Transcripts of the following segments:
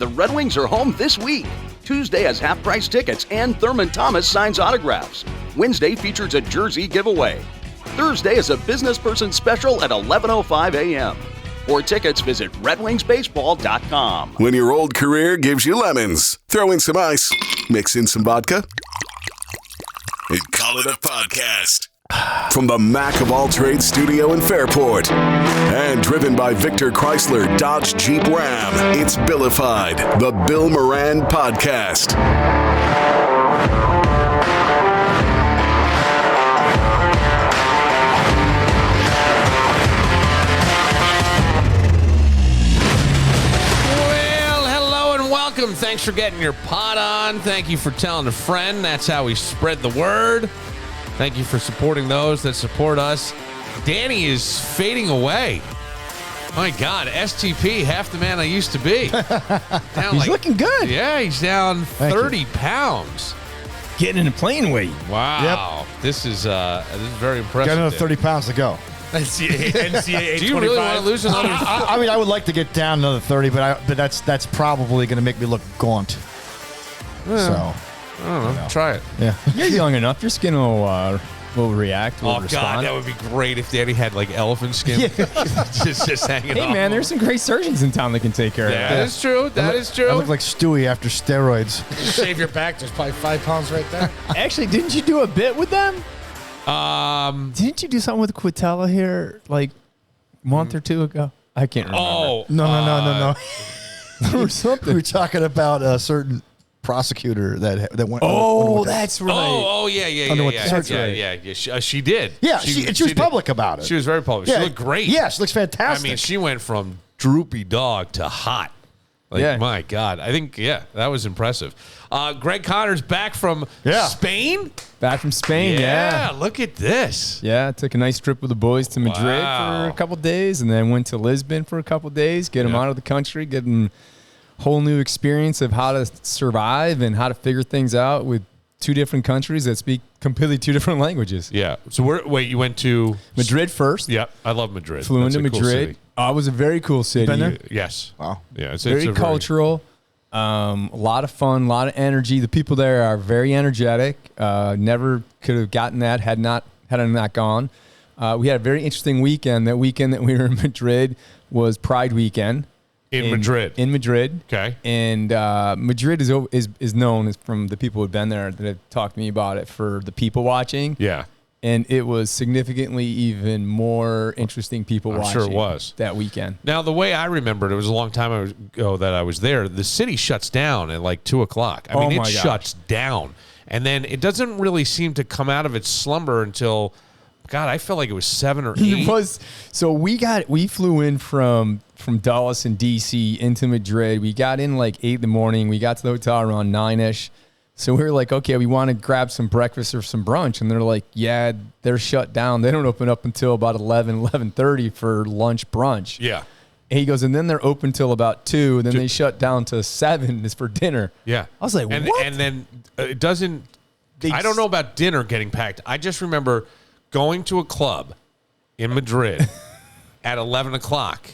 The Red Wings are home this week. Tuesday has half-price tickets and Thurman Thomas signs autographs. Wednesday features a jersey giveaway. Thursday is a business person special at 11:05 a.m. For tickets, visit redwingsbaseball.com. When your old career gives you lemons, throw in some ice, mix in some vodka, and call it a podcast. From the Mac of All Trades studio in Fairport and driven by Victor Chrysler Dodge Jeep Ram, it's Billified, the Bill Moran Podcast. Well, hello and welcome. Thanks for getting your pot on. Thank you for telling a friend. That's how we spread the word. Thank you for supporting those that support us. Danny is fading away. My God, STP, half the man I used to be. He's looking good. Yeah, he's down 30 pounds. Getting in a plane weight. Wow. Yep. This is very impressive. Got another 30 pounds to go. NCAA Do you really want to lose another? I mean, I would like to get down another 30, but that's probably going to make me look gaunt. Yeah. So. I don't know. Try it. Yeah. You're young enough. Your skin will react. Will respond. God, that would be great if Danny had like elephant skin. just hanging Hey, off. man, there's some great surgeons in town that can take care of That is true. That is true. I look like Stewie after steroids. You shave your back. There's probably 5 pounds right there. Actually, didn't you do a bit with them? Didn't you do something with Quintella here like a month or two ago? I can't remember. Oh. No. Or something. We were talking about a certain prosecutor that went. Oh, that's right. Oh, yeah. She did. Yeah, she was public about it. She was very public. Yeah. She looked great. Yeah, she looks fantastic. I mean, she went from droopy dog to hot. Like, my God. I think, that was impressive. Greg Connor's back from Spain? Back from Spain, yeah. Look at this. Yeah, took a nice trip with the boys to Madrid for a couple days and then went to Lisbon for a couple days, get them out of the country, get them whole new experience of how to survive and how to figure things out with two different countries that speak completely two different languages. Yeah. So you went to Madrid first. Yep. I love Madrid. Flew That's into a cool Madrid. city. It was a very cool city. Been there? Yes. Wow. Yeah. It's very cultural. A lot of fun, a lot of energy. The people there are very energetic. Never could have gotten that had I not gone. We had a very interesting weekend. That weekend that we were in Madrid was Pride weekend. In Madrid. In Madrid. Okay. And Madrid is known as, from the people who have been there that have talked to me about it, for the people watching. Yeah. And it was significantly even more interesting people watching. I'm sure it was. That weekend. Now, the way I remembered, it was a long time ago that I was there, the city shuts down at like 2 o'clock. I mean, it shuts down. And then it doesn't really seem to come out of its slumber until, God, I felt like it was 7 or 8. It was. So we flew in from Dallas and D.C. into Madrid. We got in like 8 in the morning. We got to the hotel around 9-ish. So we were like, okay, we want to grab some breakfast or some brunch. And they're like, yeah, they're shut down. They don't open up until about 11:30 for lunch brunch. Yeah. And he goes, and then they're open till about 2. And then they shut down to 7 is for dinner. Yeah. I was like, what? And then it doesn't, I don't know about dinner getting packed. I just remember going to a club in Madrid at 11 o'clock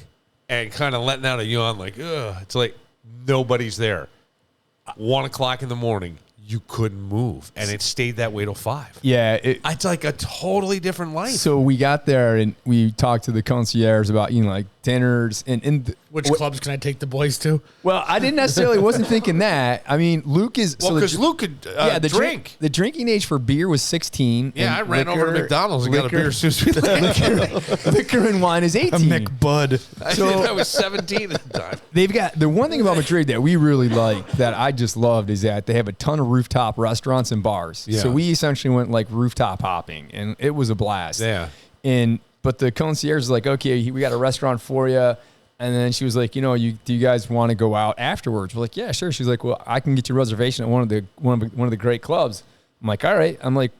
and kind of letting out a yawn like, ugh. It's like nobody's there. 1 o'clock in the morning, you couldn't move. And it stayed that way till 5. Yeah. It's like a totally different life. So we got there and we talked to the concierge about, like dinners and Which clubs can I take the boys to? Well, I didn't necessarily wasn't thinking that. I mean, Luke is because Luke could drink. The drinking age for beer was 16. Yeah, I ran over to McDonald's and got a beer as soon as we left. Liquor and wine is 18. A McBud. I was 17 at the time. They've got the one thing about Madrid that we really like that I just loved is that they have a ton of rooftop restaurants and bars. Yeah. So we essentially went like rooftop hopping and it was a blast. Yeah. But the concierge was like, okay, we got a restaurant for you. And then she was like, do you guys want to go out afterwards? We're like, yeah, sure. She's like, well, I can get you a reservation at one of the great clubs. I'm like, all right.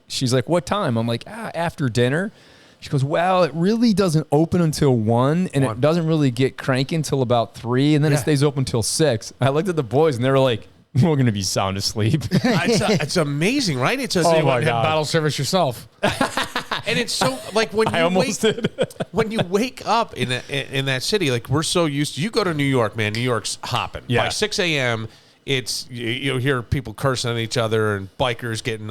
She's like, what time? I'm like, after dinner. She goes, well, it really doesn't open until 1, and it doesn't really get cranky until about 3, and then it stays open until 6. I looked at the boys, and they were like, we're going to be sound asleep. It's amazing, right? So you went ahead and bottle service yourself. And it's so like when when you wake up in that city, like we're so used to. You go to New York, man. New York's hopping. Yeah. By 6 a.m., it's you hear people cursing at each other and bikers getting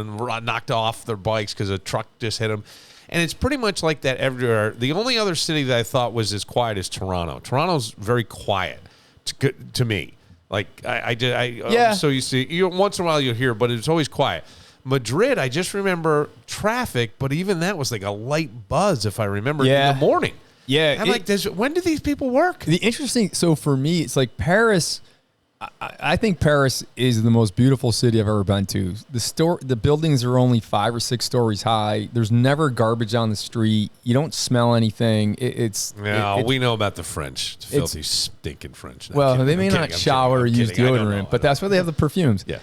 knocked off their bikes because a truck just hit them. And it's pretty much like that everywhere. The only other city that I thought was as quiet is Toronto. Toronto's very quiet to me. Like I'm so used to once in a while you'll hear, but it's always quiet. Madrid, I just remember traffic, but even that was like a light buzz if I remember in the morning. Yeah, I'm like, when do these people work? The interesting. So for me, it's like Paris. I think Paris is the most beautiful city I've ever been to. The buildings are only 5 or 6 stories high. There's never garbage on the street. You don't smell anything. We know about the French. It's filthy, stinking French. Well, they may not shower or use deodorant, but that's why they have the perfumes. Yeah.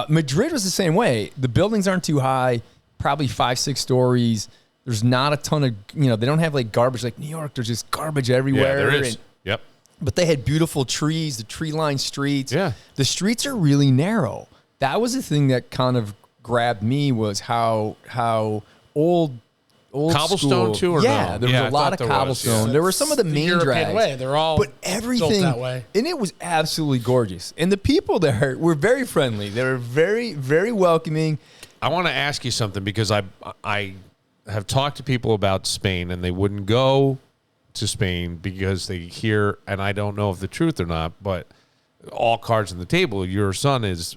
Madrid was the same way. The buildings aren't too high, probably 5, 6 stories. There's not a ton of, they don't have like garbage like New York. There's just garbage everywhere. Yeah, there is. Yep. But they had beautiful trees, the tree-lined streets. Yeah. The streets are really narrow. That was the thing that kind of grabbed me was how old cobblestone school. too, or yeah, no? there was a lot of cobblestone. There were some of the main European drags. way. They're all but everything built that way. And it was absolutely gorgeous. And the people there were very friendly. They were very, very welcoming. I want to ask you something because I have talked to people about Spain and they wouldn't go to Spain because they hear, and I don't know if the truth or not, but all cards on the table. Your son is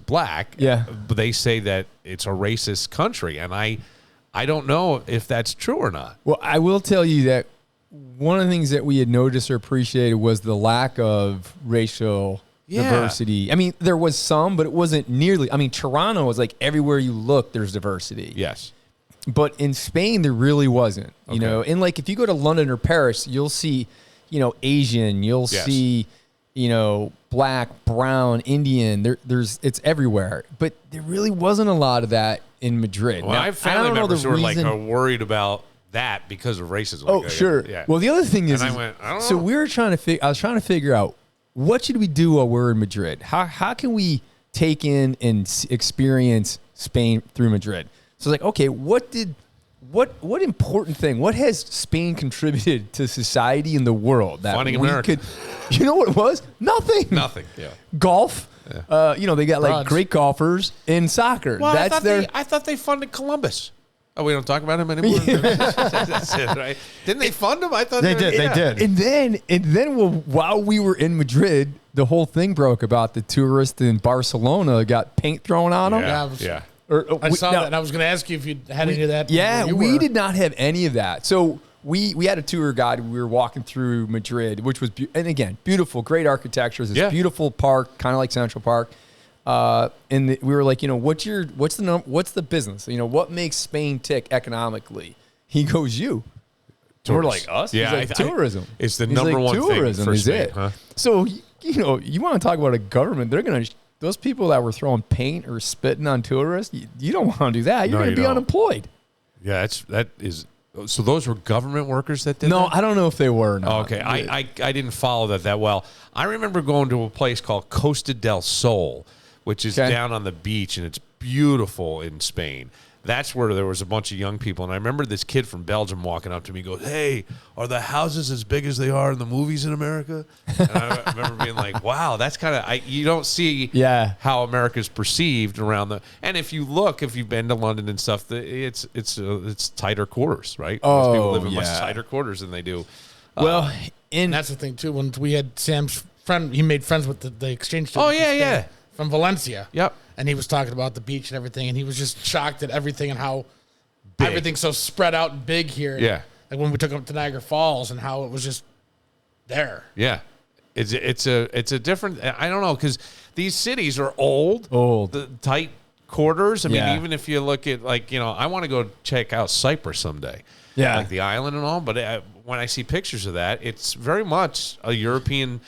black. Yeah. But they say that it's a racist country, and I don't know if that's true or not. Well, I will tell you that one of the things that we had noticed or appreciated was the lack of racial diversity. I mean, there was some, but it wasn't nearly. I mean, Toronto was like everywhere you look, there's diversity. Yes. But in Spain, there really wasn't, you know. And like if you go to London or Paris, you'll see, Asian, you'll see, black, brown, Indian. It's everywhere. But there really wasn't a lot of that in Madrid. Well, now, I have family members who are worried about that because of racism. Oh, sure. Yeah. Well, the other thing is, I went, I don't know. So we were I was trying to figure out what should we do while we're in Madrid. How can we take in and experience Spain through Madrid? So it's like, okay, what important thing, what has Spain contributed to society and the world that Finding we America. could, you know what it was? Nothing. Yeah. Golf. Yeah. They got like great golfers in soccer. Well, That's I thought they funded Columbus. Oh, we don't talk about him anymore. That's it, right? Didn't they fund him? I thought They did. And then while we were in Madrid, the whole thing broke about the tourists in Barcelona got paint thrown on them. Yeah. I saw that, and I was going to ask you if you had any of that. Yeah, where you we were. did not have any of that. So we had a tour guide. We were walking through Madrid, which was and again beautiful, great architecture. This beautiful park, kind of like Central Park. And we were like, what's the business? What makes Spain tick economically? He goes, you. We're like us. Yeah, He's like, tourism. It's the He's number like, one tourism thing for is Spain, it. huh? So you want to talk about a government? They're gonna. Those people that were throwing paint or spitting on tourists, you don't want to do that. You're going to be unemployed. Yeah, that is. So those were government workers that did No, that? I don't know if they were or not. Oh, okay, I didn't follow that well. I remember going to a place called Costa del Sol, which is down on the beach, and it's beautiful in Spain. That's where there was a bunch of young people. And I remember this kid from Belgium walking up to me and goes, hey, are the houses as big as they are in the movies in America? And I remember being like, wow, that's kind of, you don't see how America's perceived around and if you've been to London and stuff, it's tighter quarters, right? Most people live in much tighter quarters than they do. Well, and that's the thing, too. When we had Sam's friend, he made friends with the exchange student. From Valencia. Yep. And he was talking about the beach and everything, and he was just shocked at everything and how everything's so spread out and big here. Yeah. Like when we took him to Niagara Falls and how it was just there. Yeah. It's a different, I don't know, because these cities are old. The tight quarters. I mean, even if you look at I want to go check out Cyprus someday. Yeah. Like the island and all. But when I see pictures of that, it's very much a European,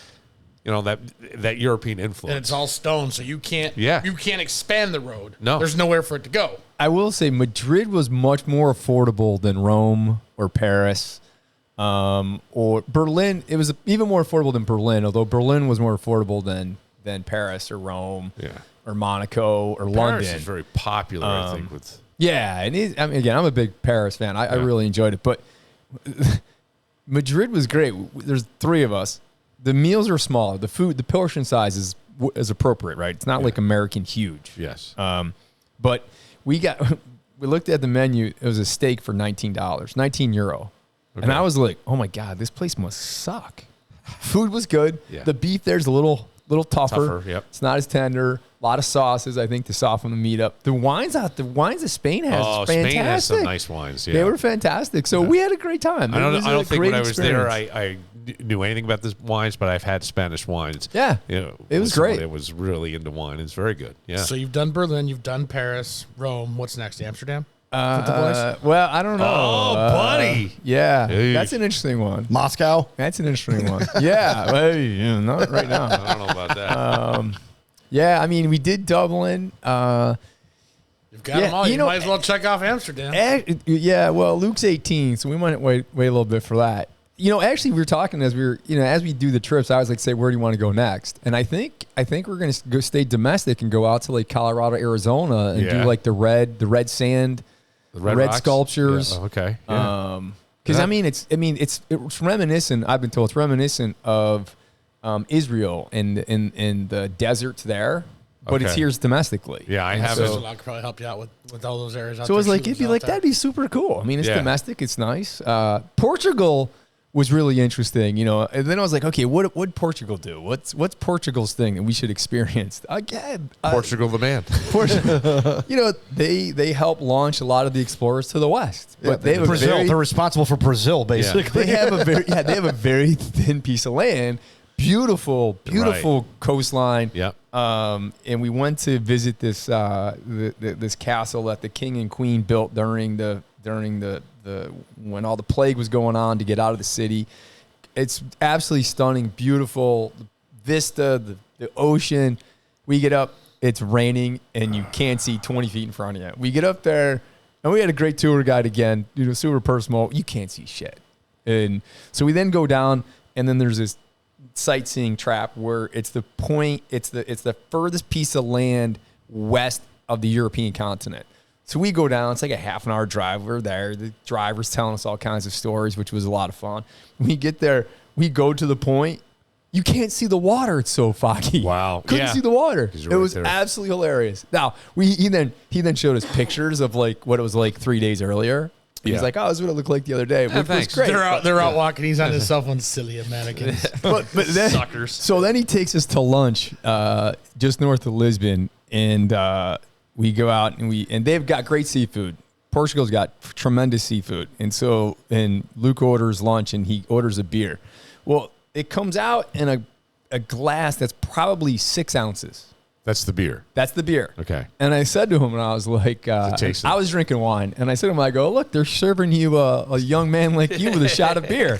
that European influence. And it's all stone, so you can't expand the road. No. There's nowhere for it to go. I will say Madrid was much more affordable than Rome or Paris or Berlin. It was even more affordable than Berlin, although Berlin was more affordable than Paris or Rome or Monaco or London. Paris is very popular, I think, with Yeah, and I mean, again, I'm a big Paris fan. I really enjoyed it, but Madrid was great. There's 3 of us. The meals are smaller. The portion size is appropriate, right? It's not like American huge. Yes. But we looked at the menu. It was a steak for $19, 19 euro. Okay. And I was like, oh my God, this place must suck. Food was good. Yeah. The beef there's a little tougher. Yep. It's not as tender. A lot of sauces, I think, to soften the meat up. The wines that Spain has, fantastic. Spain has some nice wines. Yeah. They were fantastic. So we had a great time. I don't think when I was there, I knew anything about the wines, but I've had Spanish wines. Yeah, it was great. It was really into wine. It's very good. Yeah. So you've done Berlin, you've done Paris, Rome. What's next? Amsterdam. Well, I don't know. Oh, buddy. Yeah, that's an interesting one. Moscow. That's an interesting one. Yeah, well, not right now. I don't know about that. Yeah, I mean, we did Dublin. You've got them all. You might as well check off Amsterdam. Yeah, well, Luke's 18, so we might wait a little bit for that. Actually, we were talking as we do the trips. I was like, say, where do you want to go next? And I think we're going to go stay domestic and go out to like Colorado, Arizona, and do like the red sand, the red sculptures. Yeah. Okay. Because it's reminiscent. I've been told it's reminiscent of Israel and the deserts there, but it's here domestically. Yeah, I have. So I could probably help you out with all those areas. So it was like, it'd be like, that'd be super cool. I mean, it's domestic, it's nice. Portugal was really interesting, and then I was like, okay, what'd Portugal do? What's Portugal's thing that we should experience? Again, Portugal the man. Portugal, they help launch a lot of the explorers to the west. But they have they're responsible for Brazil, basically. They have a very thin piece of land. Beautiful coastline. Yep. And we went to visit this this castle that the king and queen built during the when all the plague was going on to get out of the city. It's absolutely stunning, beautiful vista, the ocean. We get up, it's raining, and you can't see 20 feet in front of you. We get up there, and we had a great tour guide again, super personal. You can't see shit. And so we then go down, and then there's this sightseeing trap where it's the furthest piece of land west of the European continent. So we go down, it's like a half an hour drive. We're there. The driver's telling us all kinds of stories, which was a lot of fun. We get there, we go to the point, you can't see the water. It's so foggy. Wow. Couldn't see the water. Right, it was absolutely hilarious. Now, he then showed us pictures of like what it was like 3 days earlier. He's like, oh, this is what it looked like the other day. Which was great. They're out walking. He's on his cell phone, silly mannequins. but then, suckers. So then he takes us to lunch just north of Lisbon, and we go out and they've got great seafood. Portugal's got tremendous seafood, and Luke orders lunch and he orders a beer. Well, it comes out in a glass that's probably 6 ounces. That's the beer. That's the beer. Okay. And I said to him, and I was like, I was drinking wine, and I said to him, I go, look, they're serving you a young man like you with a shot of beer.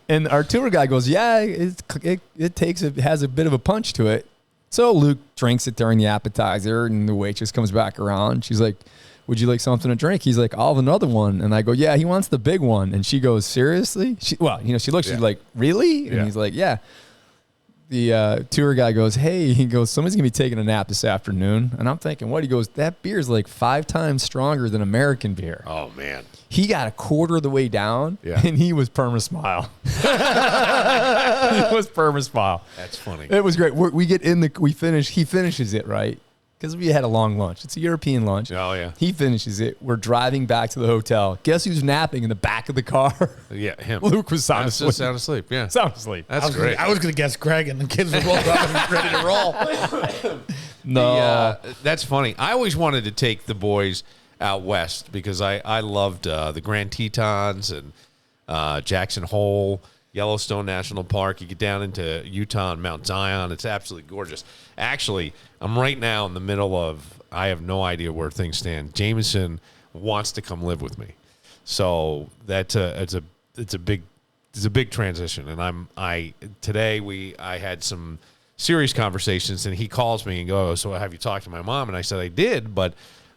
And our tour guy goes, yeah, it has a bit of a punch to it. So Luke drinks it during the appetizer, and the waitress comes back around. She's like, would you like something to drink? He's like, I'll have another one. And I go, yeah, he wants the big one. And she goes, seriously? She looks, she's like, really? And he's like, yeah. The tour guy goes, hey, he goes, somebody's going to be taking a nap this afternoon. And I'm thinking, what? He goes, that beer is like 5 times stronger than American beer. Oh, man. He got a quarter of the way down, and he was perma-smile. It was perma-smile. That's funny. It was great. He finishes it, right? Because we had a long lunch. It's a European lunch. Oh, yeah. He finishes it. We're driving back to the hotel. Guess who's napping in the back of the car? Yeah, him. Luke was sound asleep. Sound asleep, yeah. Sound asleep. That's great. I was going to guess Greg, and the kids were both ready to roll. No. That's funny. I always wanted to take the boys out west because I loved the Grand Tetons and Jackson Hole, Yellowstone National Park. You get down into Utah and Mount Zion. It's absolutely gorgeous. Actually, I'm right now in the middle of, I have no idea where things stand. Jameson wants to come live with me. So it's a big transition. And I had some serious conversations, and he calls me and goes, so have you talked to my mom? And I said, I did, but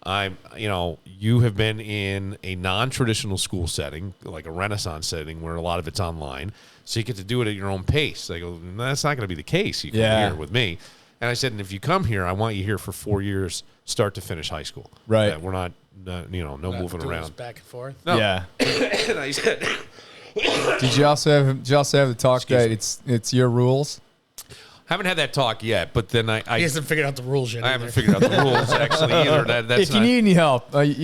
you have been in a non-traditional school setting, like a Renaissance setting, where a lot of it's online, so you get to do it at your own pace. I go, that's not going to be the case. You come here with me. And I said, and if you come here, I want you here for 4 years, start to finish high school. Right. We're not no moving around. Back and forth. No. Yeah. And I said, Did you also have the talk that it's your rules? haven't had that talk yet, but then I He hasn't figured out the rules yet. I haven't figured out the rules actually either. That's If you need any help, we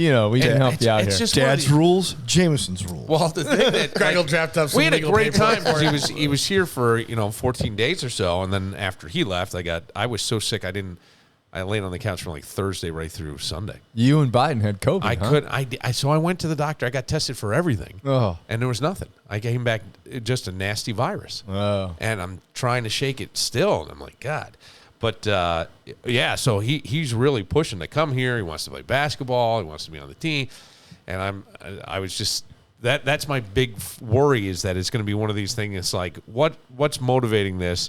can help you out here. just Dad's rules, Jameson's rules. well, the thing that Greg will draft up some we had a legal great time paperwork for because you. he was here for 14 days or so, and then after he left, I was so sick I laid on the couch from like Thursday right through Sunday. You and Biden had COVID. I huh? couldn't. So I went to the doctor. I got tested for everything, Oh. and there was nothing. I came back just a nasty virus, and I'm trying to shake it still. And I'm like, God, but so he's really pushing to come here. He wants to play basketball. He wants to be on the team, and I was just that's my big worry is that it's going to be one of these things. It's like what's motivating this?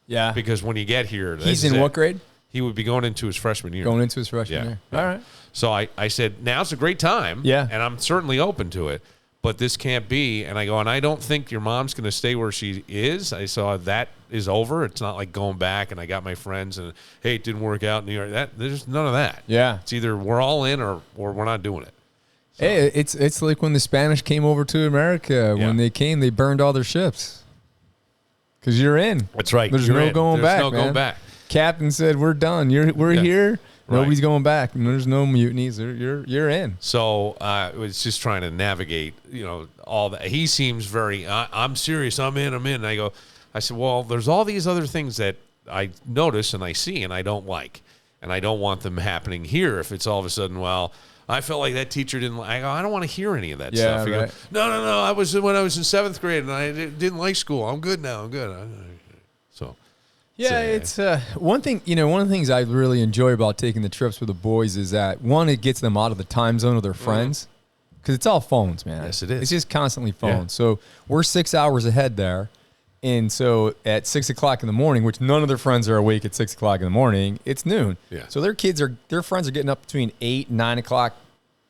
Yeah. Because when you get here, He's in what grade? He would be going into his freshman year. Going into his freshman year. Yeah. All right. So I said, now's a great time. Yeah. And I'm certainly open to it, but this can't be. And I go, and I don't think your mom's going to stay where she is. I saw that is over. It's not like going back and I got my friends and, hey, it didn't work out in New York. There's none of that. Yeah. It's either we're all in or we're not doing it. So. Hey, it's like when the Spanish came over to America. Yeah. When they came, they burned all their ships. Because you're in. That's right. There's You're no in. going There's back, no man. going back. Captain said, "We're done. We're here. Right. Nobody's going back. And there's no mutinies. You're in." So it was just trying to navigate, all that. He seems very, I'm serious. I'm in. And I said, well, there's all these other things that I notice and I see and I don't like. And I don't want them happening here if it's all of a sudden, well, I felt like that teacher didn't like. I go, I don't want to hear any of that stuff. He right. goes, no. I was when I was in 7th grade and I didn't like school. I'm good now. I'm good. So. Yeah, it's one thing. One of the things I really enjoy about taking the trips with the boys is that one, it gets them out of the time zone of their friends because it's all phones, man. Yes, it is. It's just constantly phones. Yeah. So we're 6 hours ahead there, and so at 6 o'clock in the morning, which none of their friends are awake at 6 o'clock in the morning, it's noon. Yeah. So their friends are getting up between 8 and 9 o'clock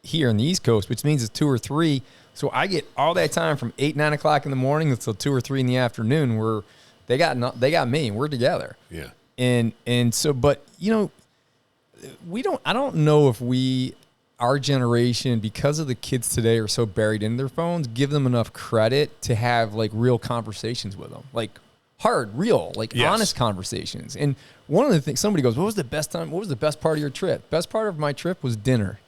here on the East Coast, which means it's 2 or 3. So I get all that time from 8, 9 o'clock in the morning until 2 or 3 in the afternoon where they got me. We're together. Yeah. And so, but I don't know if our generation, because of the kids today are so buried in their phones, give them enough credit to have like real conversations with them, like real, honest conversations. And one of the things, somebody goes, what was the best part of your trip? Best part of my trip was dinner.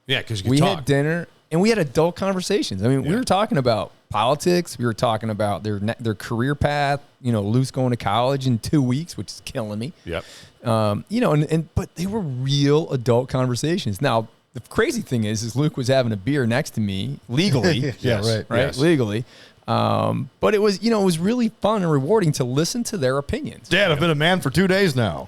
Yeah. Cause We had dinner and we had adult conversations. I mean, we were talking about politics. We were talking about their career path. Luke's going to college in 2 weeks, which is killing me. Yep. But they were real adult conversations. Now, the crazy thing is Luke was having a beer next to me legally. Yes. Right. Yes. Legally. But it was, it was really fun and rewarding to listen to their opinions. Dad, I've been a man for 2 days now.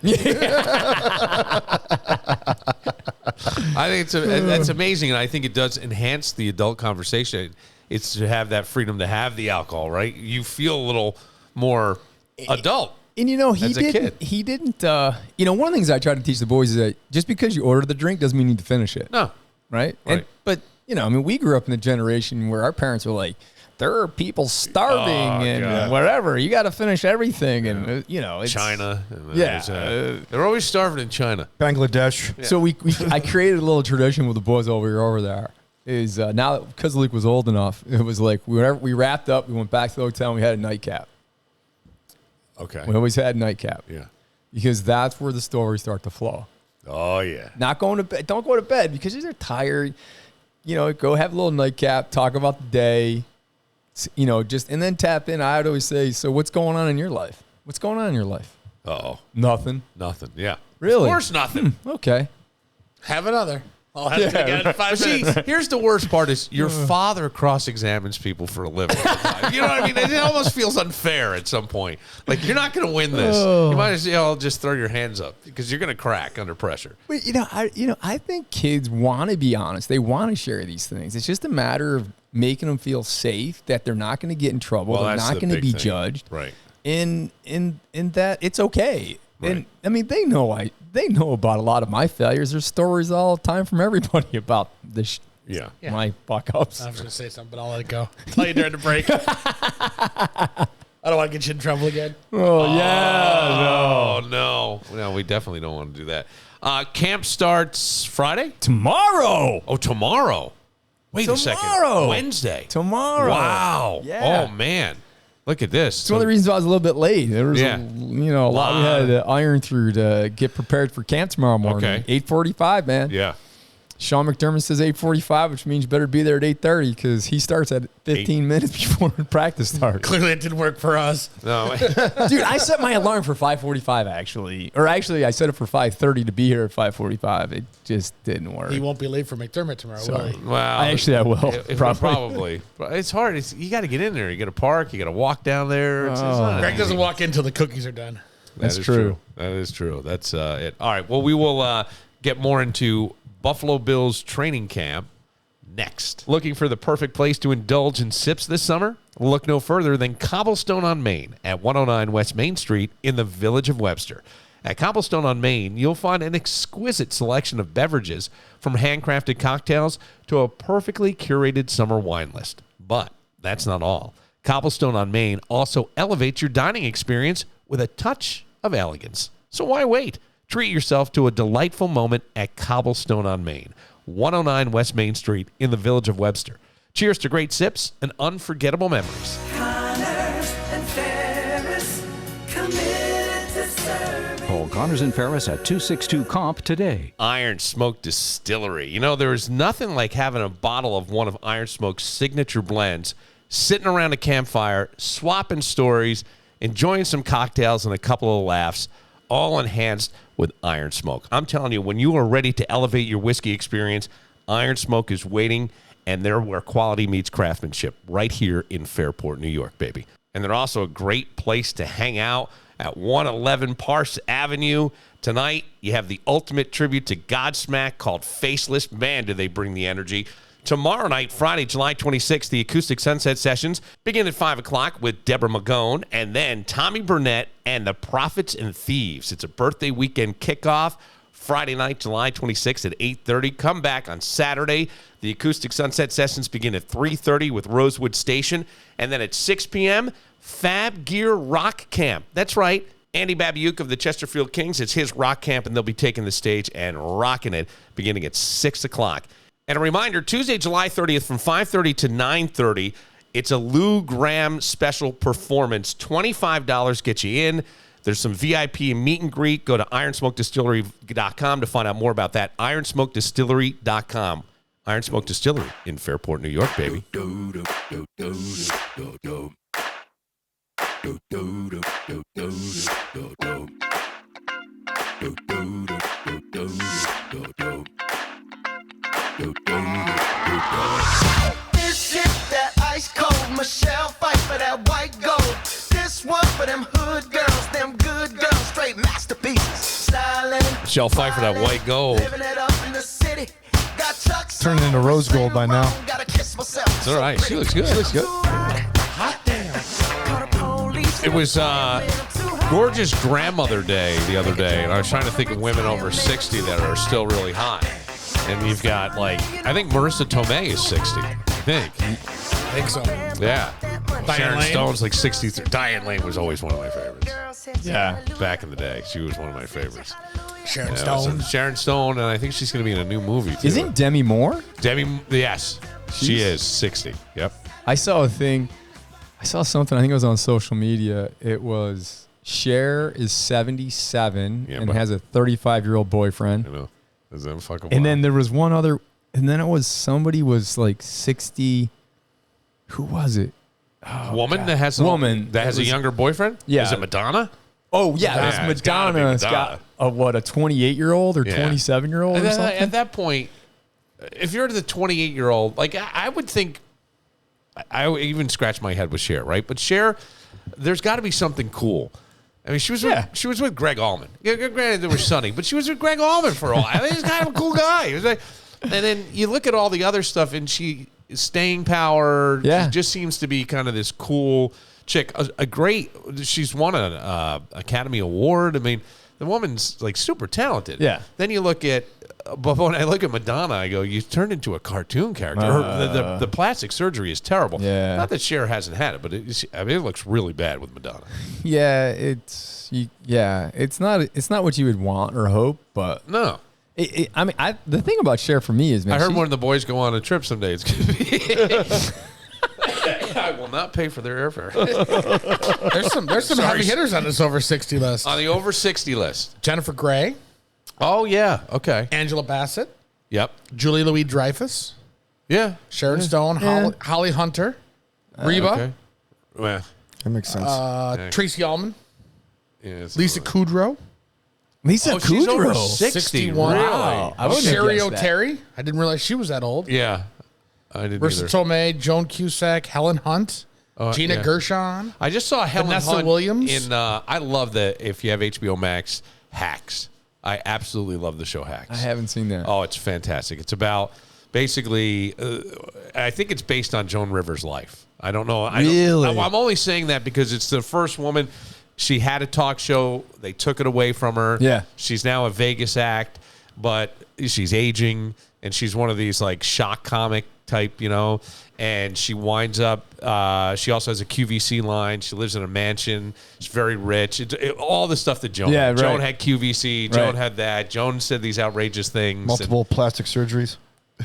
I think that's amazing, and I think it does enhance the adult conversation. It's to have that freedom to have the alcohol, right? You feel a little more adult. And he as a kid. He didn't. One of the things I try to teach the boys is that just because you order the drink doesn't mean you need to finish it. No, right? Right. But we grew up in a generation where our parents were like, there are people starving and God. whatever. You got to finish everything, and it's China. Yeah. They're always starving in China. Bangladesh. So I created a little tradition with the boys while we were over there. Is now because Luke was old enough, it was like whenever we wrapped up, we went back to the hotel and we had a nightcap. Okay. We always had a nightcap. Yeah. Because that's where the stories start to flow. Oh yeah. Not going to bed. Don't go to bed because you're tired. Go have a little nightcap, talk about the day. And then tap in. I would always say, so what's going on in your life? What's going on in your life? Oh. Nothing. Nothing. Yeah. Really? Of course, nothing. Okay. Have another. I'll have to take it in 5 But see, minutes. here's the worst part: is your father cross-examines people for a living. You know what I mean? It almost feels unfair at some point. Like you're not going to win this. You might as well just throw your hands up because you're going to crack under pressure. But I think kids want to be honest. They want to share these things. It's just a matter of making them feel safe that they're not going to get in trouble. Well, they're that's not the going to big be thing. judged. Right. In that it's okay. Right. And I mean, they know about a lot of my failures. There's stories all the time from everybody about this. Yeah. My fuck ups. I was going to say something, but I'll let it go. Tell you during the break. I don't want to get you in trouble again. Oh, yeah. No, we definitely don't want to do that. Camp starts Friday? Tomorrow. Oh, tomorrow. Wait a second. Wednesday. Tomorrow. Wow. Yeah. Oh, man. Look at this. It's one of the reasons why I was a little bit late. There was a lot we had to iron through to get prepared for camp tomorrow morning. Okay. 8:45, man. Yeah. Sean McDermott says 8:45, which means you better be there at 8:30 because he starts at 15 minutes before practice starts. Clearly, it didn't work for us. No. Dude, I set my alarm for 5:45 actually. Or actually, I set it for 5:30 to be here at 5:45. It just didn't work. He won't be late for McDermott tomorrow, will he? Well, I will. Probably. But it's hard. You got to get in there. You got to park. You got to walk down there. It's not Greg easy. doesn't walk in until the cookies are done. That's true. That is true. That's it. All right. Well, we will get more into Buffalo Bills training camp next. Looking for the perfect place to indulge in sips this summer? Look no further than Cobblestone on Main at 109 West Main Street in the Village of Webster. At Cobblestone on Main, you'll find an exquisite selection of beverages from handcrafted cocktails to a perfectly curated summer wine list. But that's not all. Cobblestone on Main also elevates your dining experience with a touch of elegance. So why wait? Treat yourself to a delightful moment at Cobblestone on Main, 109 West Main Street in the Village of Webster. Cheers to great sips and unforgettable memories. Connors and Ferris, committed to serving. Call Connors and Ferris at 262 Comp today. Iron Smoke Distillery. You know, there is nothing like having a bottle of one of Iron Smoke's signature blends, sitting around a campfire, swapping stories, enjoying some cocktails and a couple of laughs, all enhanced with Iron Smoke. I'm telling you, when you are ready to elevate your whiskey experience, Iron Smoke is waiting, and they're where quality meets craftsmanship, right here in Fairport, New York, baby. And they're also a great place to hang out at 111 Parse Avenue. Tonight, you have the ultimate tribute to Godsmack called Faceless. Man, do they bring the energy. Tomorrow night, Friday, July 26th, the Acoustic Sunset Sessions begin at 5 o'clock with Deborah Magone and then Tommy Burnett and the Prophets and Thieves. It's a birthday weekend kickoff. Friday night, July 26th at 8:30. Come back on Saturday. The Acoustic Sunset Sessions begin at 3:30 with Rosewood Station. And then at 6 p.m., Fab Gear Rock Camp. That's right. Andy Babiuk of the Chesterfield Kings. It's his rock camp, and they'll be taking the stage and rocking it beginning at 6 o'clock. And a reminder, Tuesday, July 30th from 5:30 to 9:30, it's a Lou Graham special performance. $25 gets you in. There's some VIP and meet and greet. Go to ironsmokedistillery.com to find out more about that. ironsmokedistillery.com. Iron Smoke Distillery in Fairport, New York, baby. This shit that ice cold, Michelle fight for that white gold. This one for them hood girls, them good girls, straight masterpieces. Styling, Michelle fight for that white gold. living it up in the city. Got Chuck's Turning into rose gold by now. Gotta kiss myself. It's all right. She looks good. She looks good. Hot damn. Call the police. It was Gorgeous Grandmother Day the other day, and I was trying to think of women over 60 that are still really hot. And you've got, like, I think Marissa Tomei is 60. I think. I think so. Yeah. Sharon Lane? Stone's like 63. Diane Lane was always one of my favorites. Yeah. Back in the day, she was one of my favorites. Sharon Yeah, Stone. Sharon Stone, and I think she's going to be in a new movie, too. Isn't Demi Moore? Demi, yes. She is 60. Yep. I saw a thing. I saw something. I think it was on social media. It was Cher is 77 and but- has a 35-year-old boyfriend. You know, is that fucking And wild? then there was one other, and then it was somebody was like 60. Who was it? woman that has a younger boyfriend? Yeah. Is it Madonna? Oh yeah, Yeah, it's it's gotta be Madonna. It's Madonna. got a 28-year-old or Yeah. 27-year-old or And something. at that point, if you're the 28-year-old, like I would think, I would even scratch my head with Cher, right? But Cher, there's got to be something cool. I mean, she was with Greg Allman. Yeah, granted, there was Sonny, but she was with Greg Allman for a while. I mean, he's kind of a cool guy. He was like, and then you look at all the other stuff, and staying power. Yeah. She just seems to be kind of this cool chick. A great. She's won an Academy Award. I mean, The woman's like super talented. Yeah. Then you look at, but when I look at Madonna, I go, you turned into a cartoon character. The plastic surgery is terrible. Yeah. Not that Cher hasn't had it, but it looks really bad with Madonna. Yeah, it's not what you would want or hope, but No. The thing about Cher for me is, man, I heard one of the boys go on a trip someday. It's going to be. I will not pay for their airfare. There's some heavy hitters on this over 60 list. On the over 60 list. Jennifer Grey, Oh, yeah. Okay. Angela Bassett, Yep. Julie Louis-Dreyfus, Yeah. Sharon Stone, Holly Hunter, Reba, Okay. Well, That makes sense. Tracy Ullman, yeah, it's Lisa Kudrow, Lisa Oh, she's over Kudrow. 60. 61. Really? Wow. I wouldn't have Sherry guessed that. O'Terry. I didn't realize she was that old. Yeah. I didn't Marissa either. Tomei, Joan Cusack, Helen Hunt, Gina yeah. Gershon. I just saw Helen Vanessa Hunt Williams. in. I love that if you have HBO Max, Hacks. I absolutely love the show Hacks. I haven't seen that. Oh, it's fantastic. It's about basically. I think it's based on Joan Rivers' life. I don't know. Really? I'm only saying that because it's the first woman. She had a talk show. They took it away from her. Yeah. She's now a Vegas act, but she's aging, and she's one of these like shock comic type, and she winds up, she also has a QVC line. She lives in a mansion. She's very rich. All the stuff that Joan had. right. Joan had QVC. Joan Right. had that. Joan said these outrageous things. Multiple plastic surgeries.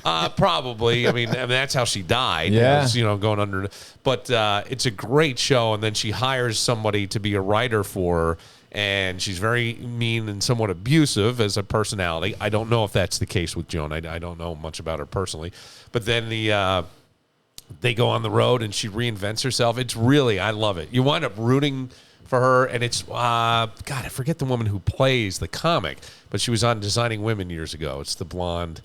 Probably. I mean, that's how she died. Yeah. Was, going under. But it's a great show. And then she hires somebody to be a writer for her. And she's very mean and somewhat abusive as a personality. I don't know if that's the case with Joan. I don't know much about her personally. But then they go on the road and she reinvents herself. It's really, I love it. You wind up rooting for her. And it's, God, I forget the woman who plays the comic. But she was on Designing Women years ago. It's the blonde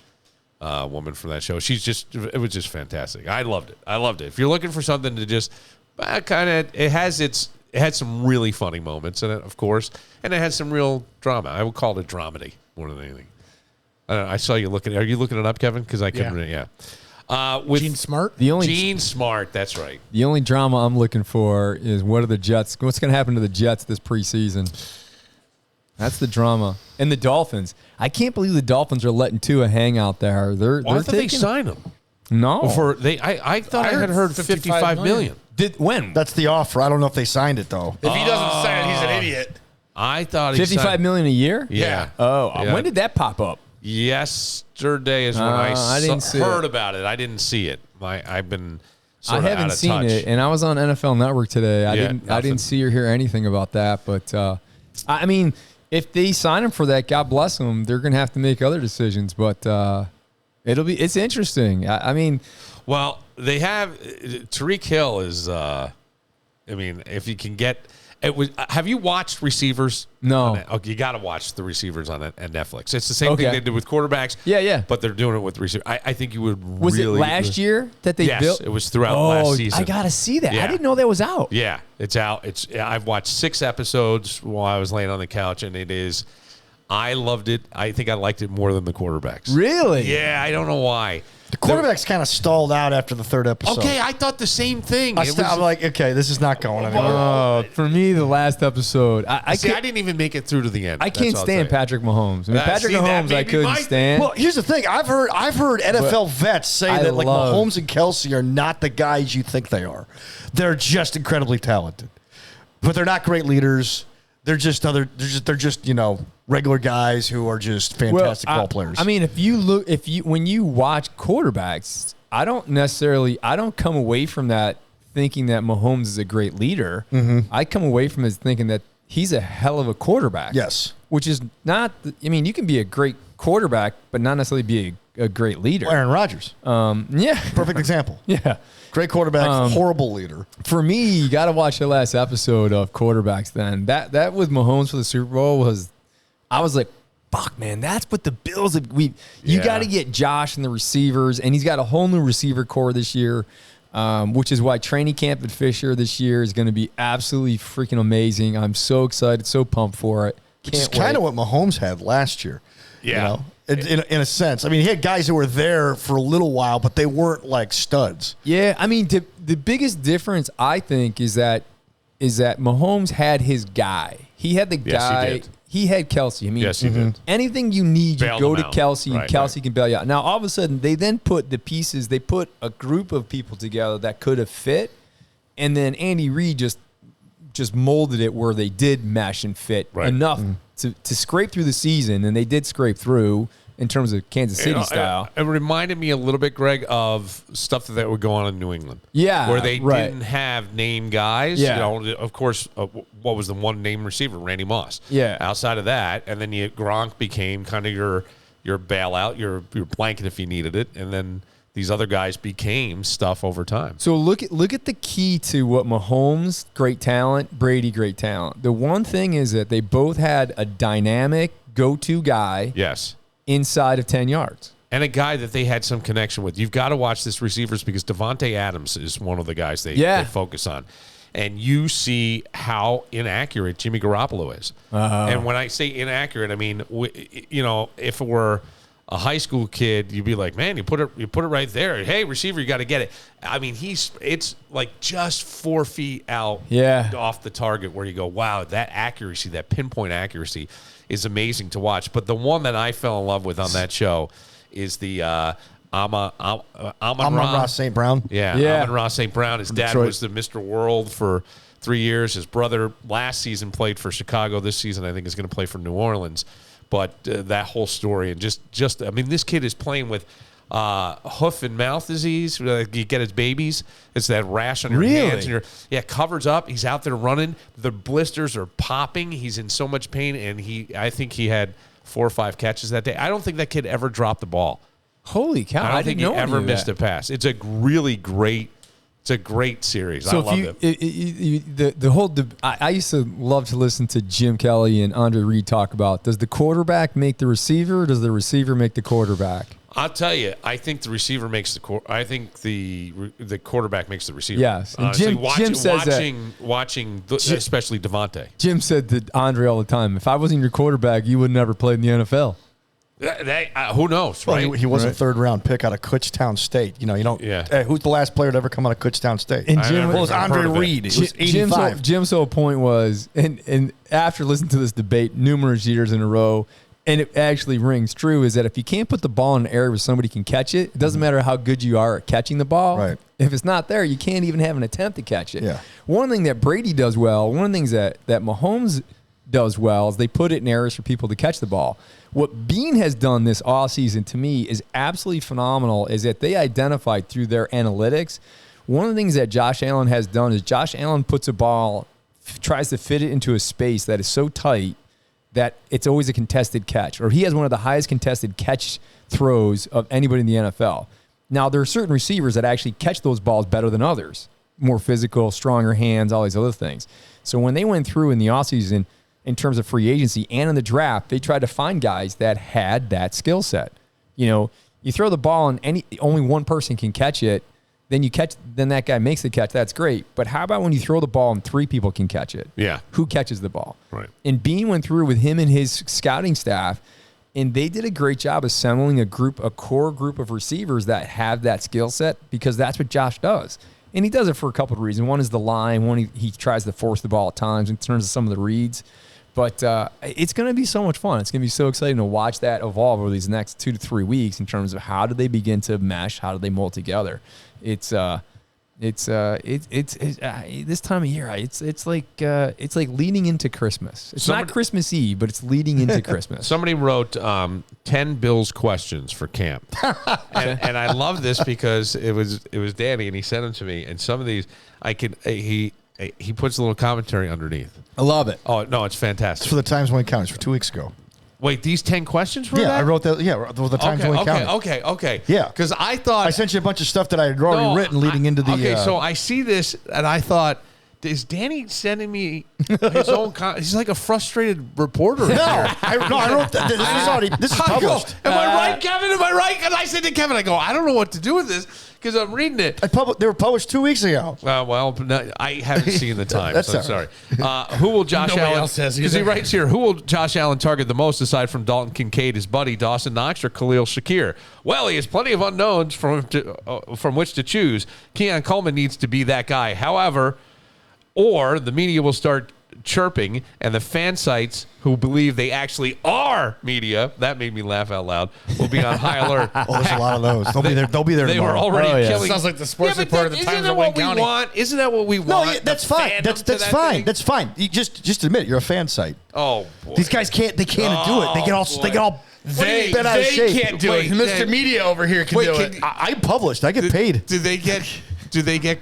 woman from that show. It was just fantastic. I loved it. If you're looking for something to just it had some really funny moments in it, of course, and it had some real drama. I would call it a dramedy more than anything. I don't know, I saw you looking. Are you looking it up, Kevin? Because I couldn't. Yeah. With Gene Smart. Gene Smart. That's right. The only drama I'm looking for is what's going to happen to the Jets this preseason. That's the drama. And the Dolphins. I can't believe the Dolphins are letting Tua hang out there. Why did they sign him? No. I thought I had heard $55 million. When? That's the offer. I don't know if they signed it, though. If he doesn't sign it, he's an idiot. I thought he $55 million a year? Yeah. Oh, Yeah. when did that pop up? Yesterday is when I didn't see heard it. about it. I didn't see it. I've been I sort of haven't out of seen touch. it, and I was on NFL Network today. I nothing. didn't see or hear anything about that. But I mean, if they sign him for that, God bless them. They're going to have to make other decisions. But it's interesting. I mean, Well, they have Tyreek Hill is. If you can get it was. Have you watched Receivers? No. Okay, you got to watch the Receivers on Netflix. It's the same thing they did with quarterbacks. Yeah. But they're doing it with receivers. I think you would. Was really, it last year that they Yes, built? it was throughout last season. I got to see that. Yeah. I didn't know that was out. Yeah, it's out. I've watched 6 episodes while I was laying on the couch, and it is. I loved it. I think I liked it more than the quarterbacks. Really? Yeah, I don't know why. The quarterbacks kind of stalled out after the third episode. Okay, I thought the same thing. I'm like, okay, this is not going anywhere. For me, the last episode, I didn't even make it through to the end. I can't stand Patrick Mahomes. I mean, Patrick see, that Mahomes, may I be couldn't my stand. Well, here's the thing. I've heard NFL vets say I that like love- Mahomes and Kelsey are not the guys you think they are. They're just incredibly talented, but they're not great leaders. They're just regular guys who are just fantastic ball players. I mean, when you watch quarterbacks, I don't come away from that thinking that Mahomes is a great leader. Mm-hmm. I come away from it thinking that he's a hell of a quarterback. Yes. Which is not, you can be a great quarterback, but not necessarily be a great leader. Aaron Rodgers. Yeah. Perfect example. Yeah. Great quarterback, horrible leader. For me, you got to watch the last episode of Quarterbacks then. That with Mahomes for the Super Bowl I was like, fuck, man, that's what the Bills have. You got to get Josh and the receivers, and he's got a whole new receiver core this year, which is why training camp at Fisher this year is going to be absolutely freaking amazing. I'm so excited, so pumped for it. It's kind of what Mahomes had last year. Yeah. In a sense. I mean, he had guys who were there for a little while, but they weren't like studs. Yeah, I mean, the biggest difference, I think, is that Mahomes had his guy. He had the guy. he had Kelsey. I mean, Yes, he did. anything you need, you Bailed go him to out. Kelsey, and Right, Kelsey can bail you out. Now, all of a sudden, they then put the pieces. They put a group of people together that could have fit, and then Andy Reid just molded it where they did mesh and fit enough to scrape through the season, and they did scrape through in terms of Kansas City style. It reminded me a little bit, Greg, of stuff that would go on in New England. Yeah, where they right. didn't have name guys. Yeah. You know, of course, what was the one name receiver? Randy Moss. Yeah. Outside of that, and then Gronk became kind of your bailout, your blanket if you needed it, and then these other guys became stuff over time. So look at the key to what Mahomes, great talent, Brady, great talent. The one thing is that they both had a dynamic go-to guy. Yes. Inside of 10 yards. And a guy that they had some connection with. You've got to watch this receivers because Devontae Adams is one of the guys they focus on. And you see how inaccurate Jimmy Garoppolo is. And when I say inaccurate, I mean, if it were a high school kid, you'd be like, man, you put it right there. Hey, receiver, you got to get it. I mean, it's like just 4 feet out off the target where you go, wow, that accuracy, that pinpoint accuracy is amazing to watch. But the one that I fell in love with on that show is the Amon-Ra St. Brown. Yeah. Amon-Ra St. Brown. His dad was the Mr. World for 3 years. His brother last season played for Chicago. This season, I think, is going to play for New Orleans. But that whole story and just I mean, this kid is playing with hoof and mouth disease. You get his babies. It's that rash on your hands. And covers up. He's out there running. The blisters are popping. He's in so much pain, and I think he had 4 or 5 catches that day. I don't think that kid ever dropped the ball. Holy cow! I don't think he ever missed a pass. It's a really great. It's a great series. So I love it. The whole. I used to love to listen to Jim Kelly and Andre Reed talk about: does the quarterback make the receiver, or does the receiver make the quarterback? I'll tell you, I think the receiver makes I think the quarterback makes the receiver. Yes, and honestly, Jim says watching especially Devontae. Jim said to Andre all the time, "If I wasn't your quarterback, you would never play in the NFL." Who knows, right? Well, he was a third-round pick out of Kutztown State. You don't. Yeah. Hey, who's the last player to ever come out of Kutztown State? And Jim was Andre Reed. It was 85. Jim's whole point was, and after listening to this debate numerous years in a row, and it actually rings true, is that if you can't put the ball in an area where somebody can catch it, it doesn't matter how good you are at catching the ball. Right. If it's not there, you can't even have an attempt to catch it. Yeah. One thing that Brady does well, one of the things that Mahomes does well is they put it in areas for people to catch the ball. What Bean has done this offseason to me is absolutely phenomenal, is that they identified through their analytics. One of the things that Josh Allen has done is Josh Allen puts a ball, tries to fit it into a space that is so tight that it's always a contested catch, or he has one of the highest contested catch throws of anybody in the NFL. Now, there are certain receivers that actually catch those balls better than others, more physical, stronger hands, all these other things. So when they went through in the offseason, in terms of free agency and in the draft, they tried to find guys that had that skill set. You throw the ball and only one person can catch it, then that guy makes the catch. That's great. But how about when you throw the ball and 3 people can catch it? Yeah. Who catches the ball? Right. And Bean went through with him and his scouting staff, and they did a great job assembling a core group of receivers that have that skill set, because that's what Josh does. And he does it for a couple of reasons. One is the line. One, he tries to force the ball at times in terms of some of the reads. But it's going to be so much fun. It's going to be so exciting to watch that evolve over these next 2 to 3 weeks in terms of how do they begin to mesh, how do they mold together. It's this time of year. It's like leading into Christmas. It's not Christmas Eve, but it's leading into Christmas. Somebody wrote 10 Bills questions for camp, and I love this because it was Danny, and he sent them to me. And some of these he puts a little commentary underneath. I love it. Oh, no, it's fantastic. It's for the Times Wayne Counties for 2 weeks ago. Wait, these 10 questions were that? I wrote that. Yeah, the Times Wayne Counties. Okay. Yeah. Because I thought... I sent you a bunch of stuff that I had already written leading into the... Okay, so I see this, and I thought, is Danny sending me his own... He's like a frustrated reporter. I wrote that. This is published. Am I right, Kevin? Am I right? And I said to Kevin, I go, I don't know what to do with this, because I'm reading it. They were published 2 weeks ago. No, I haven't seen the Times. That's I'm sorry. Who will Josh Nobody Allen? else has Because he either. writes here, who will Josh Allen target the most aside from Dalton Kincaid, his buddy Dawson Knox, or Khalil Shakir? Well, he has plenty of unknowns from which to choose. Keon Coleman needs to be that guy. However, or the media will start chirping, and the fan sites who believe they actually are media, that made me laugh out loud, will be on high alert. Oh, there's a lot of those. They'll be there They were tomorrow. already killing. Sounds like the sports but report of the isn't Times that of Wayne what we County. want? Isn't that what we No, want? yeah, that's The fine. fandom That's to that fine. thing? That's fine. You just admit it. You're a fan site. Oh, boy. These guys can't do it. They get all They bent out of shape. can't do Wait, it. Mr. Media over here can do it. I published. I get paid. Do they get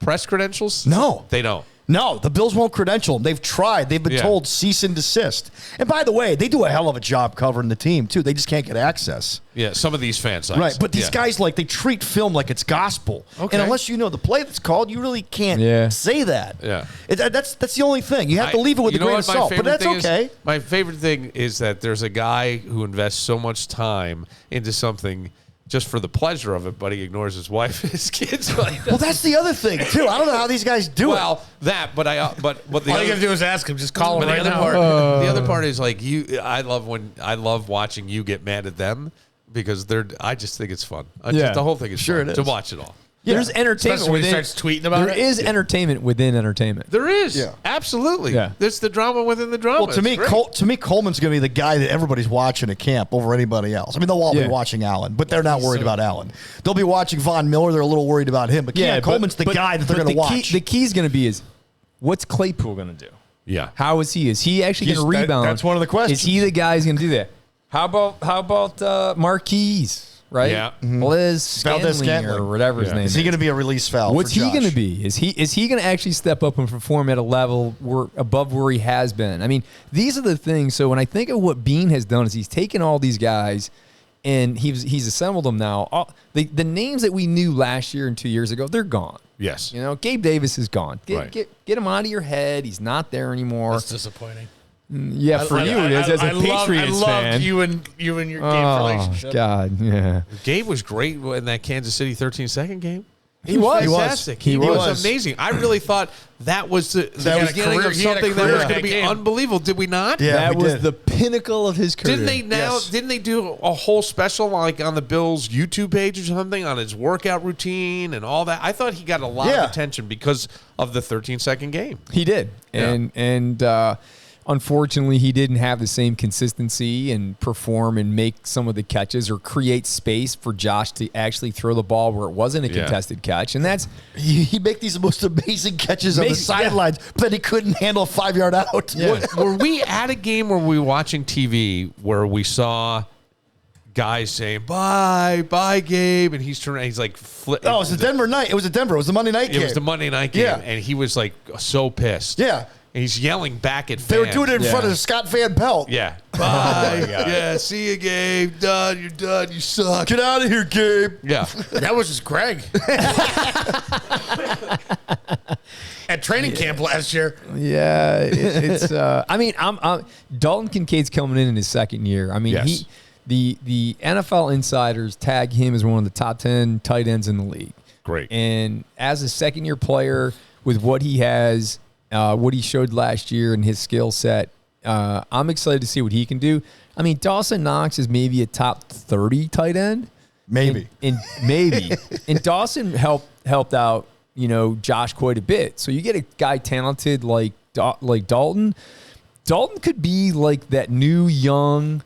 press credentials? No. They don't. No, the Bills won't credential them. They've tried. They've been told cease and desist. And by the way, they do a hell of a job covering the team, too. They just can't get access. Yeah, some of these fan sites. Right, but these guys, they treat film like it's gospel. Okay. And unless you know the play that's called, you really can't say that. Yeah. That's the only thing. You have to leave it with a grain of salt, but that's okay. My favorite thing is that there's a guy who invests so much time into something just for the pleasure of it, but he ignores his wife and his kids. Well, that's the other thing, too. I don't know how these guys do it. Well, but the All you gotta do is ask him. Just call him But right the now. the other part is like I love watching you get mad at them because I just think it's fun. The whole thing is fun it to is. watch it all. There's entertainment Especially when he within. starts tweeting about There it. is entertainment within entertainment. There is, Yeah. absolutely. Yeah. There's the drama within the drama. Well, to me, Coleman's going to be the guy that everybody's watching at camp over anybody else. I mean, they'll all be watching Allen, but they're not worried about Allen. They'll be watching Von Miller. They're a little worried about him. But Coleman's the guy that they're going to watch. The key is going to be what's Claypool going to do? Yeah. How is he? Is he actually going to rebound? that's one of the questions. Is he the guy who's going to do that? How about Marquise? Right? Yeah. Valdez Valdez Scantling or whatever his name Is he going to be a release valve? What's for he Josh? going to be? Is he going to actually step up and perform at a level above where he has been? I mean, these are the things. So when I think of what Bean has done is he's taken all these guys and he's assembled them now. The names that we knew last year and 2 years ago, they're gone. Yes. Gabe Davis is gone. Right. Get him out of your head. He's not there anymore. That's disappointing. Yeah, for you it is as a Patriots I fan. loved you and your Gabe relationship. God, yeah. Gabe was great in that Kansas City 13-second game. He was. Fantastic. He was. amazing. I really thought that was the had a beginning career- of he had a something that career was in going to that be game. unbelievable. Did we not? Yeah, That we was did. the pinnacle of his career. Didn't they do a whole special like on the Bills YouTube page or something on his workout routine and all that? I thought he got a lot of attention because of the 13-second game. He did. Yeah. And unfortunately, he didn't have the same consistency and perform and make some of the catches or create space for Josh to actually throw the ball where it wasn't a contested catch. And that's He make these most amazing catches on the sidelines, but he couldn't handle a 5-yard out. Were we at a game where we were watching TV where we saw guys saying bye Gabe, and he's turning, he's like flipping. Oh, it was the Denver night. It was Denver. It was the Monday night game. It was the Monday night game, Yeah. and he was like so pissed. Yeah. And he's yelling back at fans. They were doing it in front of Scott Van Pelt. Yeah. Bye. Yeah. See you, Gabe. Done. You're done. You suck. Get out of here, Gabe. Yeah. That was just Greg. At training camp last year. Yeah, it's. I mean, Dalton Kincaid's coming in his second year. I mean, Yes. the NFL insiders tag him as one of the top 10 tight ends in the league. Great. And as a second year player, with what he has, what he showed last year, and his skill set, I'm excited to see what he can do. I mean, Dawson Knox is maybe a top 30 tight end. Maybe. And maybe. And Dawson helped out, Josh quite a bit. So you get a guy talented like Dalton. Dalton could be like that new young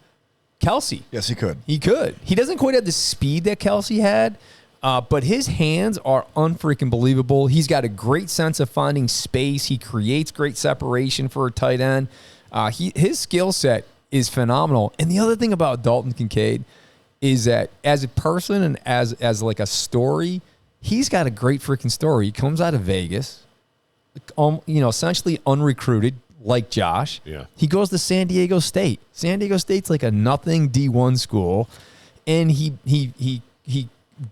Kelsey. Yes, he could. He could. He doesn't quite have the speed that Kelsey had, but his hands are unfreaking believable. He's got a great sense of finding space. He creates great separation for a tight end. His skill set is phenomenal. And the other thing about Dalton Kincaid is that as a person and as like a story, he's got a great freaking story. He comes out of Vegas, essentially unrecruited, like Josh. Yeah. He goes to San Diego State. San Diego State's like a nothing D1 school, and he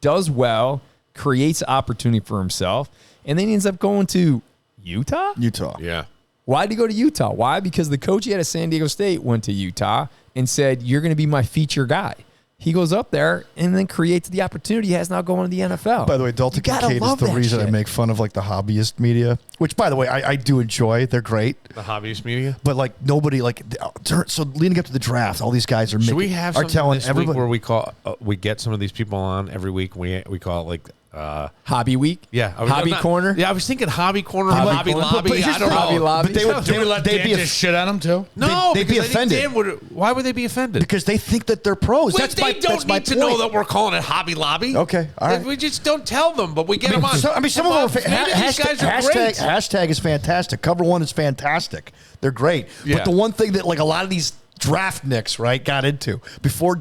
does well, creates opportunity for himself, and then he ends up going to Utah. Yeah. Why did he go to Utah? Why? Because the coach he had at San Diego State went to Utah and said, "You're going to be my feature guy." He goes up there and then creates the opportunity he has now going to the NFL. By the way, Dalton Kincaid is the reason I make fun of like the hobbyist media, which, by the way, I do enjoy. They're great. The hobbyist media. But like nobody so leading up to the draft, all these guys are Should we have are something telling this everybody week where we get some of these people on every week? We call it like Hobby Week? Yeah. Hobby Corner? Yeah, I was thinking Hobby Corner, Hobby Lobby. I don't know. Hobby Lobby. But they would let they'd Dan be just shit on him too. No, they'd be because I think offended. why would they be offended? because they think that they're pros. Wait, That's they my, don't that's my need to point. know that we're calling it Hobby Lobby. Okay, all right. We just don't tell them, but we get them on. Some of them are Maybe these guys are great. hashtag is fantastic. Cover One is fantastic. They're great. Yeah. But the one thing that like a lot of these draft nicks, right, got into before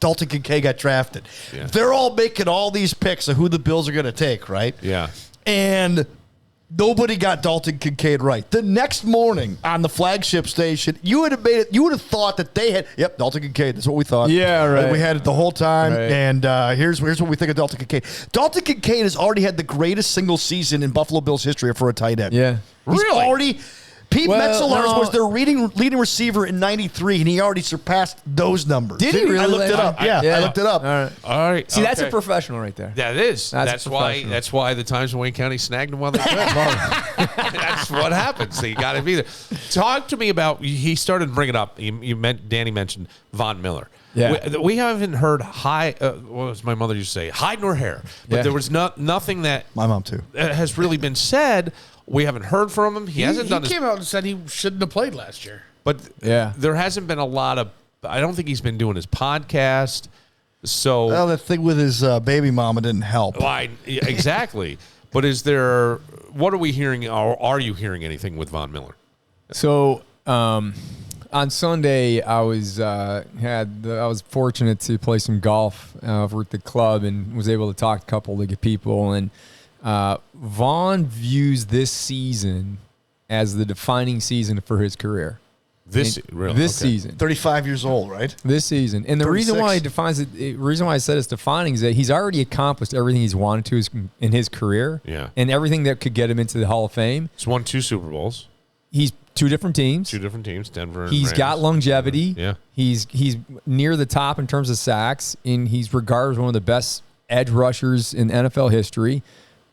Dalton Kincaid got drafted, they're all making all these picks of who the Bills are going to take, right? Yeah. And nobody got Dalton Kincaid right. The next morning on the flagship station, you would have made it. You would have thought that they had. Yep, Dalton Kincaid. That's what we thought. Yeah, right. We had it the whole time. Right. And here's what we think of Dalton Kincaid. Dalton Kincaid has already had the greatest single season in Buffalo Bills history for a tight end. Yeah. He's Really? already. Pete Metzelaars no. was their leading receiver in '93, and he already surpassed those numbers. Did he really? I looked it up. I looked it up. All right. All right. See, that's a okay. professional right there. That is. That's why. professional. That's why the Times of Wayne County snagged him while they could. That's what happens. So you got to be there. Talk to me about. He started bringing up. Danny mentioned Von Miller. Yeah. We haven't heard what was my mother used to say? Hide nor hair. But there was nothing that My mom too. has really been said. We haven't heard from him. He hasn't done. He came out and said he shouldn't have played last year. But there hasn't been a lot of. I don't think he's been doing his podcast. So Well, the thing with his baby mama didn't help. Exactly. But is there? What are we hearing? Or are you hearing anything with Von Miller? So on Sunday, I was fortunate to play some golf over at the club and was able to talk to a couple of good people. And Vaughn views this season as the defining season for his career. This season, 35 years old, right? This season, and the 36. reason why he defines it, the reason why I said it's defining is that he's already accomplished everything he's wanted to in his career, and everything that could get him into the Hall of Fame. He's won 2 Super Bowls. He's two different teams, Denver and He's Rams. got longevity. Yeah. He's near the top in terms of sacks, and he's regarded as one of the best edge rushers in NFL history.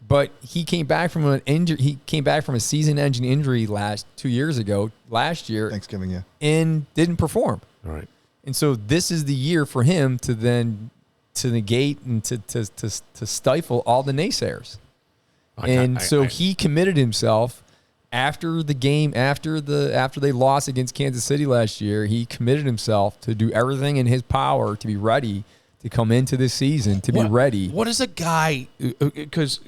But he came back from an injury. He came back from a season-ending injury last year, Thanksgiving, yeah, and didn't perform. All right. And so this is the year for him to then to negate and to stifle all the naysayers. He committed himself after the game, after they lost against Kansas City last year. He committed himself to do everything in his power to be ready to come into this season, to be ready. What is a guy? Because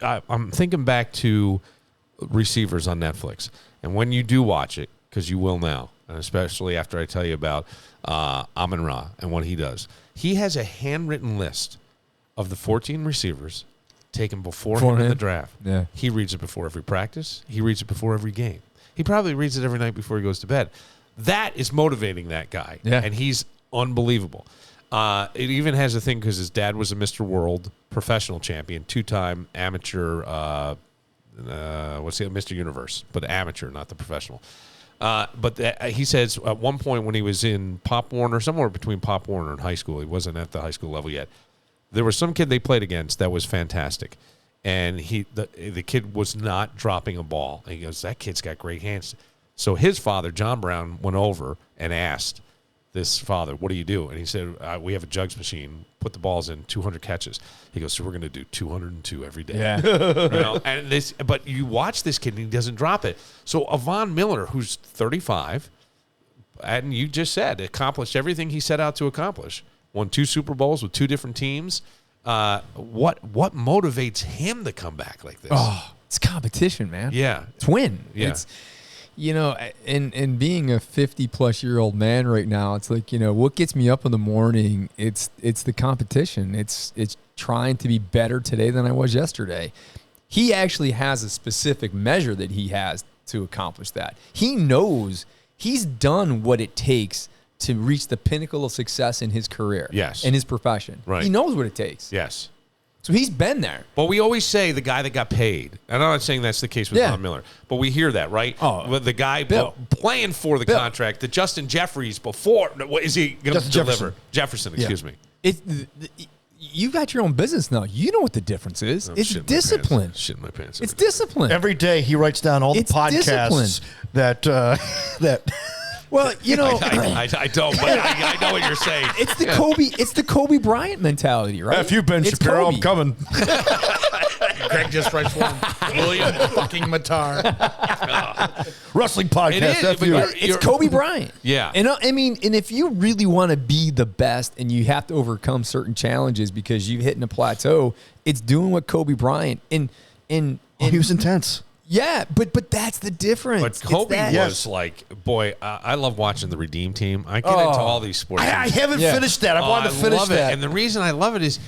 I'm thinking back to Receivers on Netflix, and when you do watch it, because you will now, and especially after I tell you about Amon-Ra and what he does, he has a handwritten list of the 14 receivers taken before him in the draft. Yeah. He reads it before every practice. He reads it before every game. He probably reads it every night before he goes to bed. That is motivating that guy, and he's unbelievable. It even has a thing because his dad was a Mr. World professional champion, 2-time amateur, Mr. Universe, but amateur, not the professional. He says at one point when he was in Pop Warner, somewhere between Pop Warner and high school, he wasn't at the high school level yet, there was some kid they played against that was fantastic. And the kid was not dropping a ball. And he goes, that kid's got great hands. So his father, John Brown, went over and asked this father, what do you do? And he said, we have a jugs machine. Put the balls in, 200 catches. He goes, so we're going to do 202 every day. Yeah. But you watch this kid and he doesn't drop it. So Von Miller, who's 35, and you just said, accomplished everything he set out to accomplish. Won 2 Super Bowls with 2 different teams. What motivates him to come back like this? Oh, it's competition, man. Yeah. It's win. Yeah. It's, and being a 50-plus-year-old man right now, it's like, what gets me up in the morning, it's the competition. It's trying to be better today than I was yesterday. He actually has a specific measure that he has to accomplish that. He knows he's done what it takes to reach the pinnacle of success in his career. Yes. In his profession. Right. He knows what it takes. Yes. So he's been there. But we always say the guy that got paid. And I'm not saying that's the case with Von Miller, but we hear that, right? Oh, with the guy Bill. playing for the contract, the Justin Jeffries before. What is he going to deliver? Jefferson, excuse me. You got your own business now. You know what the difference is. It's discipline. Shit in my pants. It's discipline. Every day he writes down all the podcasts that Well, you know, I don't, but I know what you're saying. it's the Kobe Bryant mentality, right? If you've been It's Shapiro, Kobe. I'm coming. Greg just writes for him. William fucking Matar. Wrestling podcast. It is, F but you. It's Kobe Bryant. Yeah. And I mean, and if you really want to be the best and you have to overcome certain challenges because you've hit a plateau, it's doing what Kobe Bryant and He was intense. yeah, but that's the difference. But Kobe It's that- was like, boy, I love watching the Redeem Team. I get into all these sports. I teams. haven't Yeah. finished that. I wanted to finish love that. it. And the reason I love it is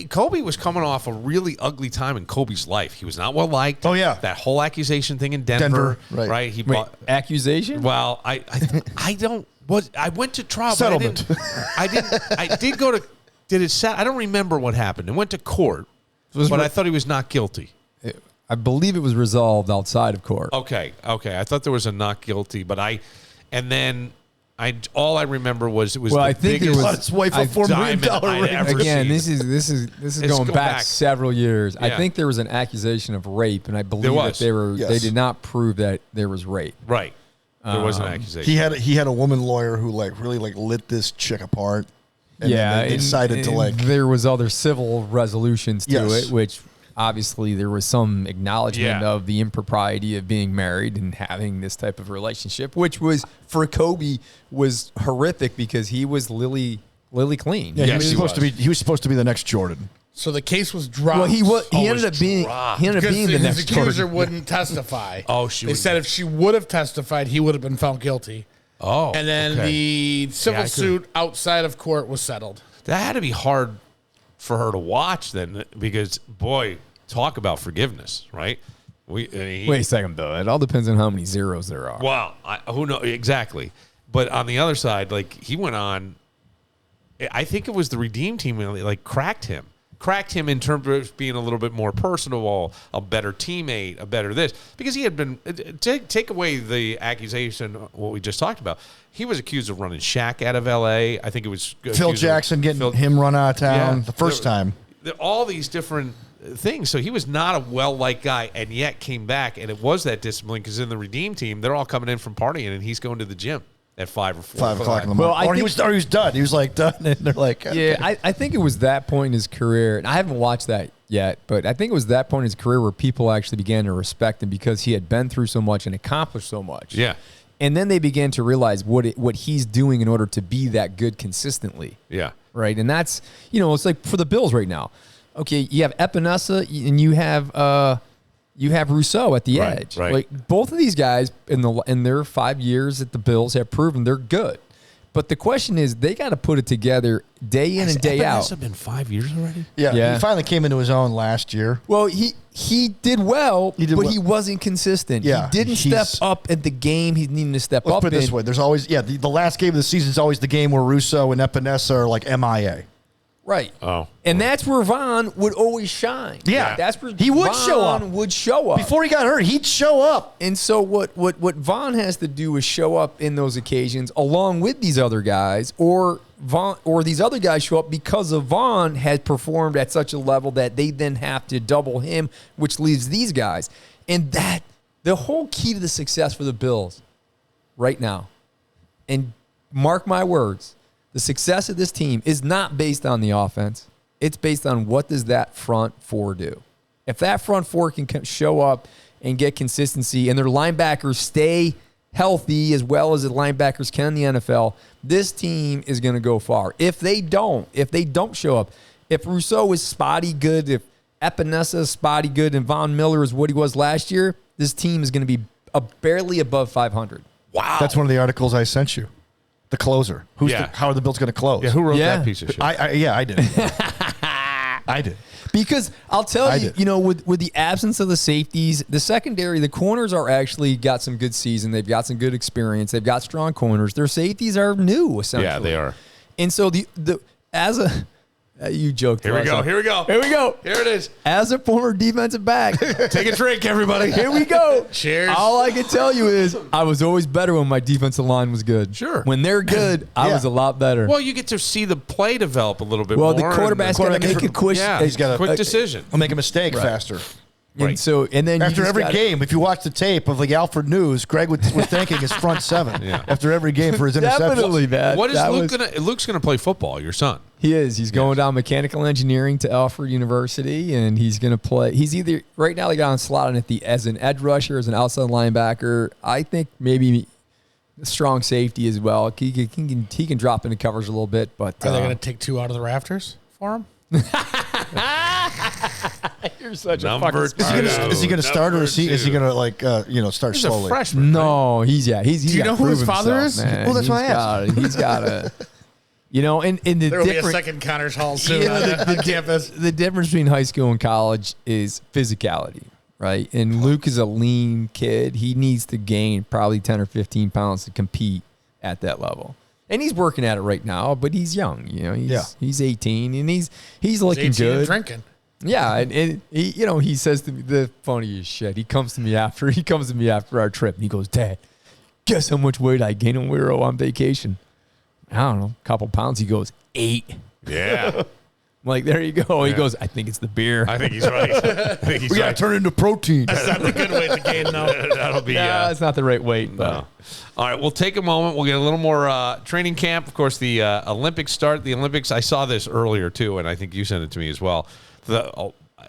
Kobe was coming off a really ugly time in Kobe's life. He was not well liked. Oh, yeah. That whole accusation thing in Denver, Denver, right. He Wait, bought. accusation? Well, I don't. I went to trial. Settlement. But I didn't. I did go to. Did it? I don't remember what happened. It went to court, but I thought he was not guilty. I believe it was resolved outside of court. Okay. I thought there was a not guilty, but all I remember was it was Well, the I think biggest it was His wife a $4 million diamond I'd ring. ever Again, seen. this is It's going going back back. several years. I Yeah. think there was an accusation of rape, and I believe There that was. they Yes. did not prove that there was rape. Right. There was an accusation. He had a woman lawyer who really lit this chick apart. And then they decided to and there was other civil resolutions to Yes. it, which obviously there was some acknowledgement Yeah. of the impropriety of being married and having this type of relationship, which was for Kobe was horrific because he was Lily clean. Yeah, Yes, he was supposed to be the next Jordan. So the case was dropped. Well, he ended was up being dropped. the because his next accuser Jordan. wouldn't testify. Oh, she They would- said if she would have testified, he would have been found guilty. Oh. And then okay. the civil Yeah, I could- suit outside of court was settled. That had to be hard for her to watch then, because boy, talk about forgiveness, right? Wait a second, though. It all depends on how many zeros there are. Well, who knows exactly? But on the other side, like he went on. I think it was the Redeem Team like cracked him in terms of being a little bit more personable, a better teammate, a better this, because he had been take away the accusation what we just talked about. He was accused of running Shaq out of L.A. I think it was Phil Jackson getting him run out of town the first time. All these different things. So he was not a well-liked guy, and yet came back, and it was that discipline because in the Redeem Team, they're all coming in from partying, and he's going to the gym at 5 or 4 5 o'clock in the Well, morning. I Or he was done. He was like done, and they're like, Yeah, I think it was that point in his career, and I haven't watched that yet, but I think it was that point in his career where people actually began to respect him because he had been through so much and accomplished so much. Yeah. And then they began to realize what he's doing in order to be that good consistently. Yeah. Right. And that's, it's like for the Bills right now. Okay, you have Epinesa and you have Rousseau at the Right, edge. right. Like both of these guys in their 5 years at the Bills have proven they're good. But the question is, they got to put it together day in and day out. Has it been 5 years already? Yeah. He finally came into his own last year. Well, he did well, He did but well. he wasn't consistent. Yeah, he didn't step he's- up at the game he's needing to step Let's up put it this in. way. There's always, the last game of the season is always the game where Russo and Epinesa are like MIA. Right. Oh. And that's where Von would always shine. Yeah. That's where He would show up. Would show up. Before he got hurt, he'd show up. And so what Von has to do is show up in those occasions along with these other guys, or these other guys show up because of Von has performed at such a level that they then have to double him, which leaves these guys. And that the whole key to the success for the Bills right now, and mark my words, the success of this team is not based on the offense. It's based on what does that front four do. If that front four can show up and get consistency and their linebackers stay healthy as well as the linebackers can in the NFL, this team is going to go far. If they don't show up, if Rousseau is spotty good, if Epinesa is spotty good, and Von Miller is what he was last year, this team is going to be barely above 500. Wow. That's one of the articles I sent you. The closer. How are the Bills going to close? Yeah, who wrote Yeah. that piece of shit? I did. I did. Because I'll tell I you, did. with the absence of the safeties, the secondary, the corners are actually got some good season. They've got some good experience. They've got strong corners. Their safeties are new, essentially. Yeah, they are. And so you joked. Here we go. Here we go. Here it is. As a former defensive back, Take a drink, everybody. here we go. Cheers. All I can tell you is I was always better when my defensive line was good. Sure. When they're good, I Yeah. was a lot better. Well, you get to see the play develop a little bit Well, more. the quarterback's got to make a quick. Yeah, He's got a quick decision. I'll make a mistake faster. And so, and then after every game, if you watch the tape of like Alfred News, Greg was thanking his front seven after every game for his interception. Definitely, man. What is Luke going to? Luke's going to play football. Your son. He is. He's going down mechanical engineering to Alfred University, and he's going to play. He's either right now they got him slotted as an edge rusher, as an outside linebacker. I think maybe strong safety as well. He can drop into coverage a little bit, but are they going to take 2 out of the rafters for him? You're such Number a fucking Is he going to start, or is he going to like start He's slowly? a freshman. No, he's Do you know who his father is? Man. Well, that's why I asked. He's got a. And the There will be a different second Connors Hall soon on campus. the difference between high school and college is physicality, right? And Luke is a lean kid. He needs to gain probably 10 or 15 pounds to compete at that level. And he's working at it right now, but he's young. He's 18 and he's looking 18 good. and drinking. Yeah, and he, he says to me the funniest shit. He comes to me after our trip and he goes, "Dad, guess how much weight I gained when we were on vacation?" I don't know, a couple pounds. He goes, 8. Yeah. I'm like, there you go. He goes, I think it's the beer. I think he's right. We got to turn into protein. That's not the good way to gain, though. That'll be. It's not the right weight. But. No. All right, we'll take a moment. We'll get a little more training camp. Of course, the Olympics start. The Olympics, I saw this earlier, too, and I think you sent it to me as well.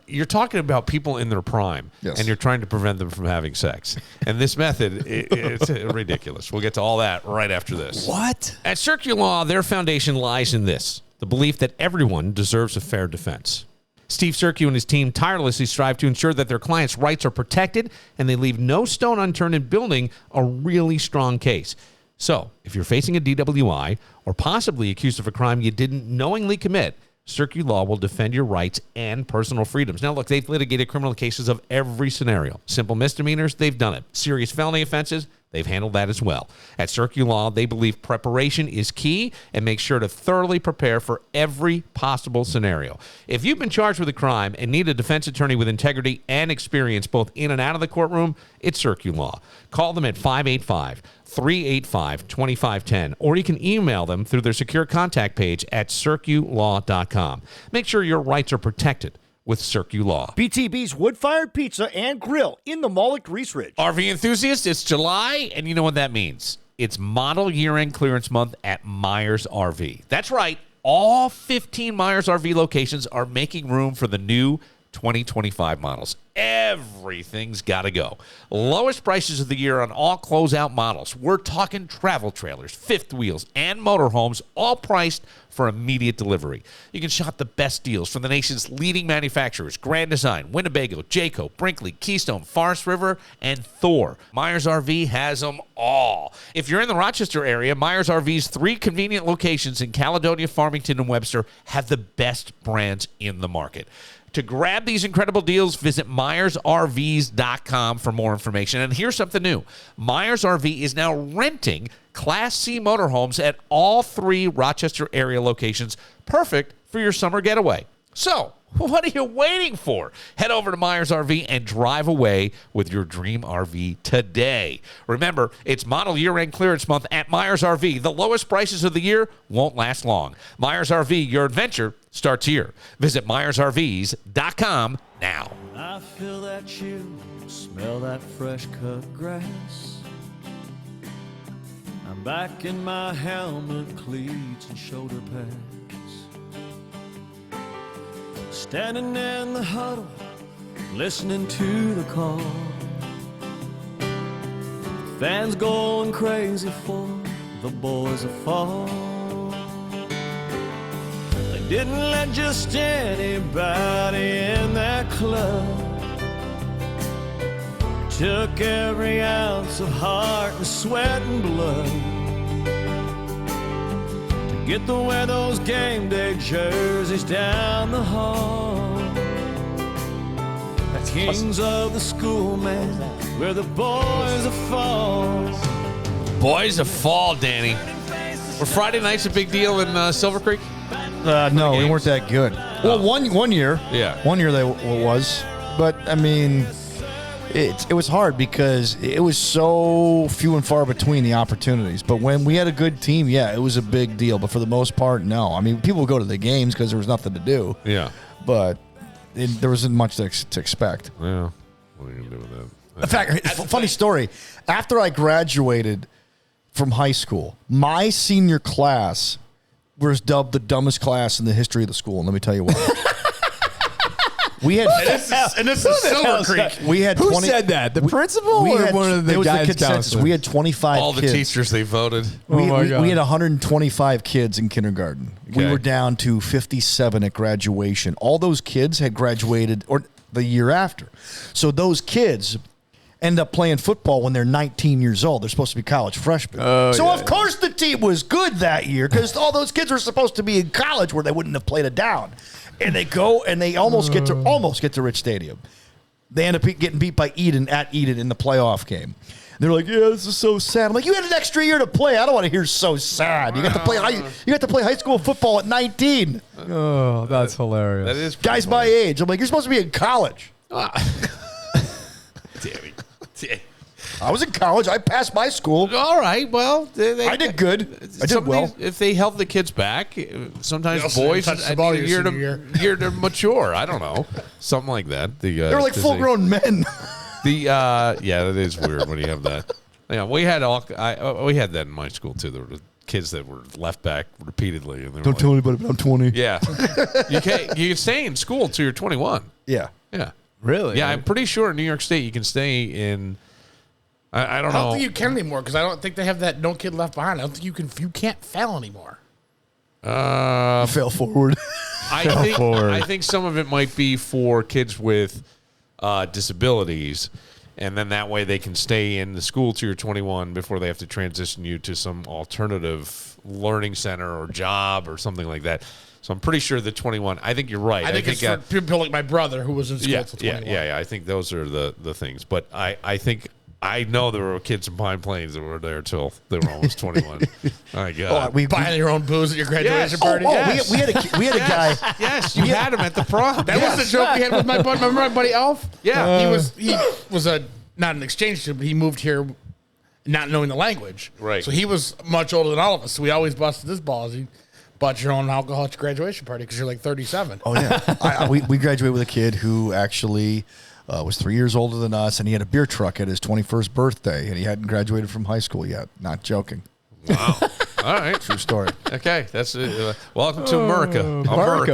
You're talking about people in their prime, and you're trying to prevent them from having sex. And this method, it's ridiculous. We'll get to all that right after this. What? At Circulaw, their foundation lies in this, the belief that everyone deserves a fair defense. Steve Circu and his team tirelessly strive to ensure that their clients' rights are protected, and they leave no stone unturned in building a really strong case. So, if you're facing a DWI or possibly accused of a crime you didn't knowingly commit, Circulaw will defend your rights and personal freedoms. Now, look, they've litigated criminal cases of every scenario. Simple misdemeanors, they've done it. Serious felony offenses, they've handled that as well. At Circulaw, they believe preparation is key and make sure to thoroughly prepare for every possible scenario. If you've been charged with a crime and need a defense attorney with integrity and experience both in and out of the courtroom, it's Circulaw. Call them at 585-385-2510, or you can email them through their secure contact page at circulaw.com. Make sure your rights are protected with Circulaw. BTB's wood-fired pizza and grill in the Mall at Grease Ridge. RV enthusiasts, it's July, and you know what that means. It's model year-end clearance month at Myers RV. That's right. All 15 Myers RV locations are making room for the new 2025 models. Everything's got to go. Lowest prices of the year on all closeout models. We're talking travel trailers, fifth wheels, and motorhomes, all priced for immediate delivery. You can shop the best deals from the nation's leading manufacturers: Grand Design, Winnebago, Jayco, Brinkley, Keystone, Forest River, and Thor. Myers RV has them all. If you're in the Rochester area, Myers RV's 3 convenient locations in Caledonia, Farmington, and Webster have the best brands in the market. To grab these incredible deals, visit MyersRVs.com for more information. And here's something new. Myers RV is now renting Class C motorhomes at all 3 Rochester area locations, perfect for your summer getaway. So, what are you waiting for? Head over to Myers RV and drive away with your dream RV today. Remember, it's model year-end clearance month at Myers RV. The lowest prices of the year won't last long. Myers RV, your adventure starts here. Visit MyersRVs.com now. I feel that chill, smell that fresh cut grass. I'm back in my helmet, cleats, and shoulder pads. Standing in the huddle, listening to the call. Fans going crazy for the boys of fall. They didn't let just anybody in that club. Took every ounce of heart and sweat and blood to get to wear those game day jerseys down the hall. The kings of the school, man, we're the boys of fall. Boys of fall, Danny. Were Friday nights a big deal in Silver Creek? No, we weren't that good. Well, one year. Yeah. 1 year they was. But, I mean, it was hard because it was so few and far between the opportunities. But when we had a good team, yeah, it was a big deal. But for the most part, no. I mean, people would go to the games because there was nothing to do. Yeah. But there wasn't much to expect. Yeah. What are you going to do with that? In fact, funny story. After I graduated from high school, my senior class was dubbed the dumbest class in the history of the school. And let me tell you why. We had, and this is Silver Creek. We had Who 20, said that? The principal or one of the guys' counselors? We had 25 All the kids. teachers, they voted. We my God. had 125 kids in kindergarten. We Okay. were down to 57 at graduation. All those kids had graduated or the year after. So those kids end up playing football when they're 19 years old. They're supposed to be college freshmen. Of course the team was good that year because all those kids were supposed to be in college where they wouldn't have played it down. And they go and they almost get to Rich Stadium. They end up getting beat by Eden at Eden in the playoff game. And they're like, "Yeah, this is so sad." I'm like, "You had an extra year to play. I don't want to hear so sad. You got to play high school football at 19." Oh, that's hilarious. That is Guys my age. I'm like, "You're supposed to be in college." Damn it. I was in college. I passed my school. All right. Well, I did good. I did well. If they held the kids back, sometimes also boys touched the need ball a your year to mature. I don't know. Something like that. They were like full-grown men. Yeah, that is weird when you have that. Yeah, we had that in my school too. There were kids that were left back repeatedly. And Don't tell anybody, but I'm 20. Yeah, you can stay in school till you're 21. Yeah. Yeah, Really? yeah. I'm pretty sure in New York State you can stay in. I don't know. I don't think you can anymore because I don't think they have that no kid left behind. I don't think you can't fail anymore. Fail forward. I think some of it might be for kids with disabilities, and then that way they can stay in the school till you're 21 before they have to transition you to some alternative learning center or job or something like that. So I'm pretty sure the 21. I think you're right. I think it's for people like my brother who was in school till 21. Yeah. I think those are the things. But I think. I know there were kids in Pine Plains that were there till they were almost 21. My God. We buying your own booze at your graduation party. Yes. We had a guy. Yes, you had him at the prom. That was the joke we had with my buddy. Remember my buddy Alf? Yeah. He was not an exchange student, but he moved here not knowing the language. Right. So he was much older than all of us. So we always busted his balls. He bought your own alcohol at your graduation party because you're like 37. Oh, yeah. We graduated with a kid who actually was 3 years older than us, and he had a beer truck at his 21st birthday, and he hadn't graduated from high school yet. Not joking. Wow. All right. True story. Okay. That's welcome to America. America,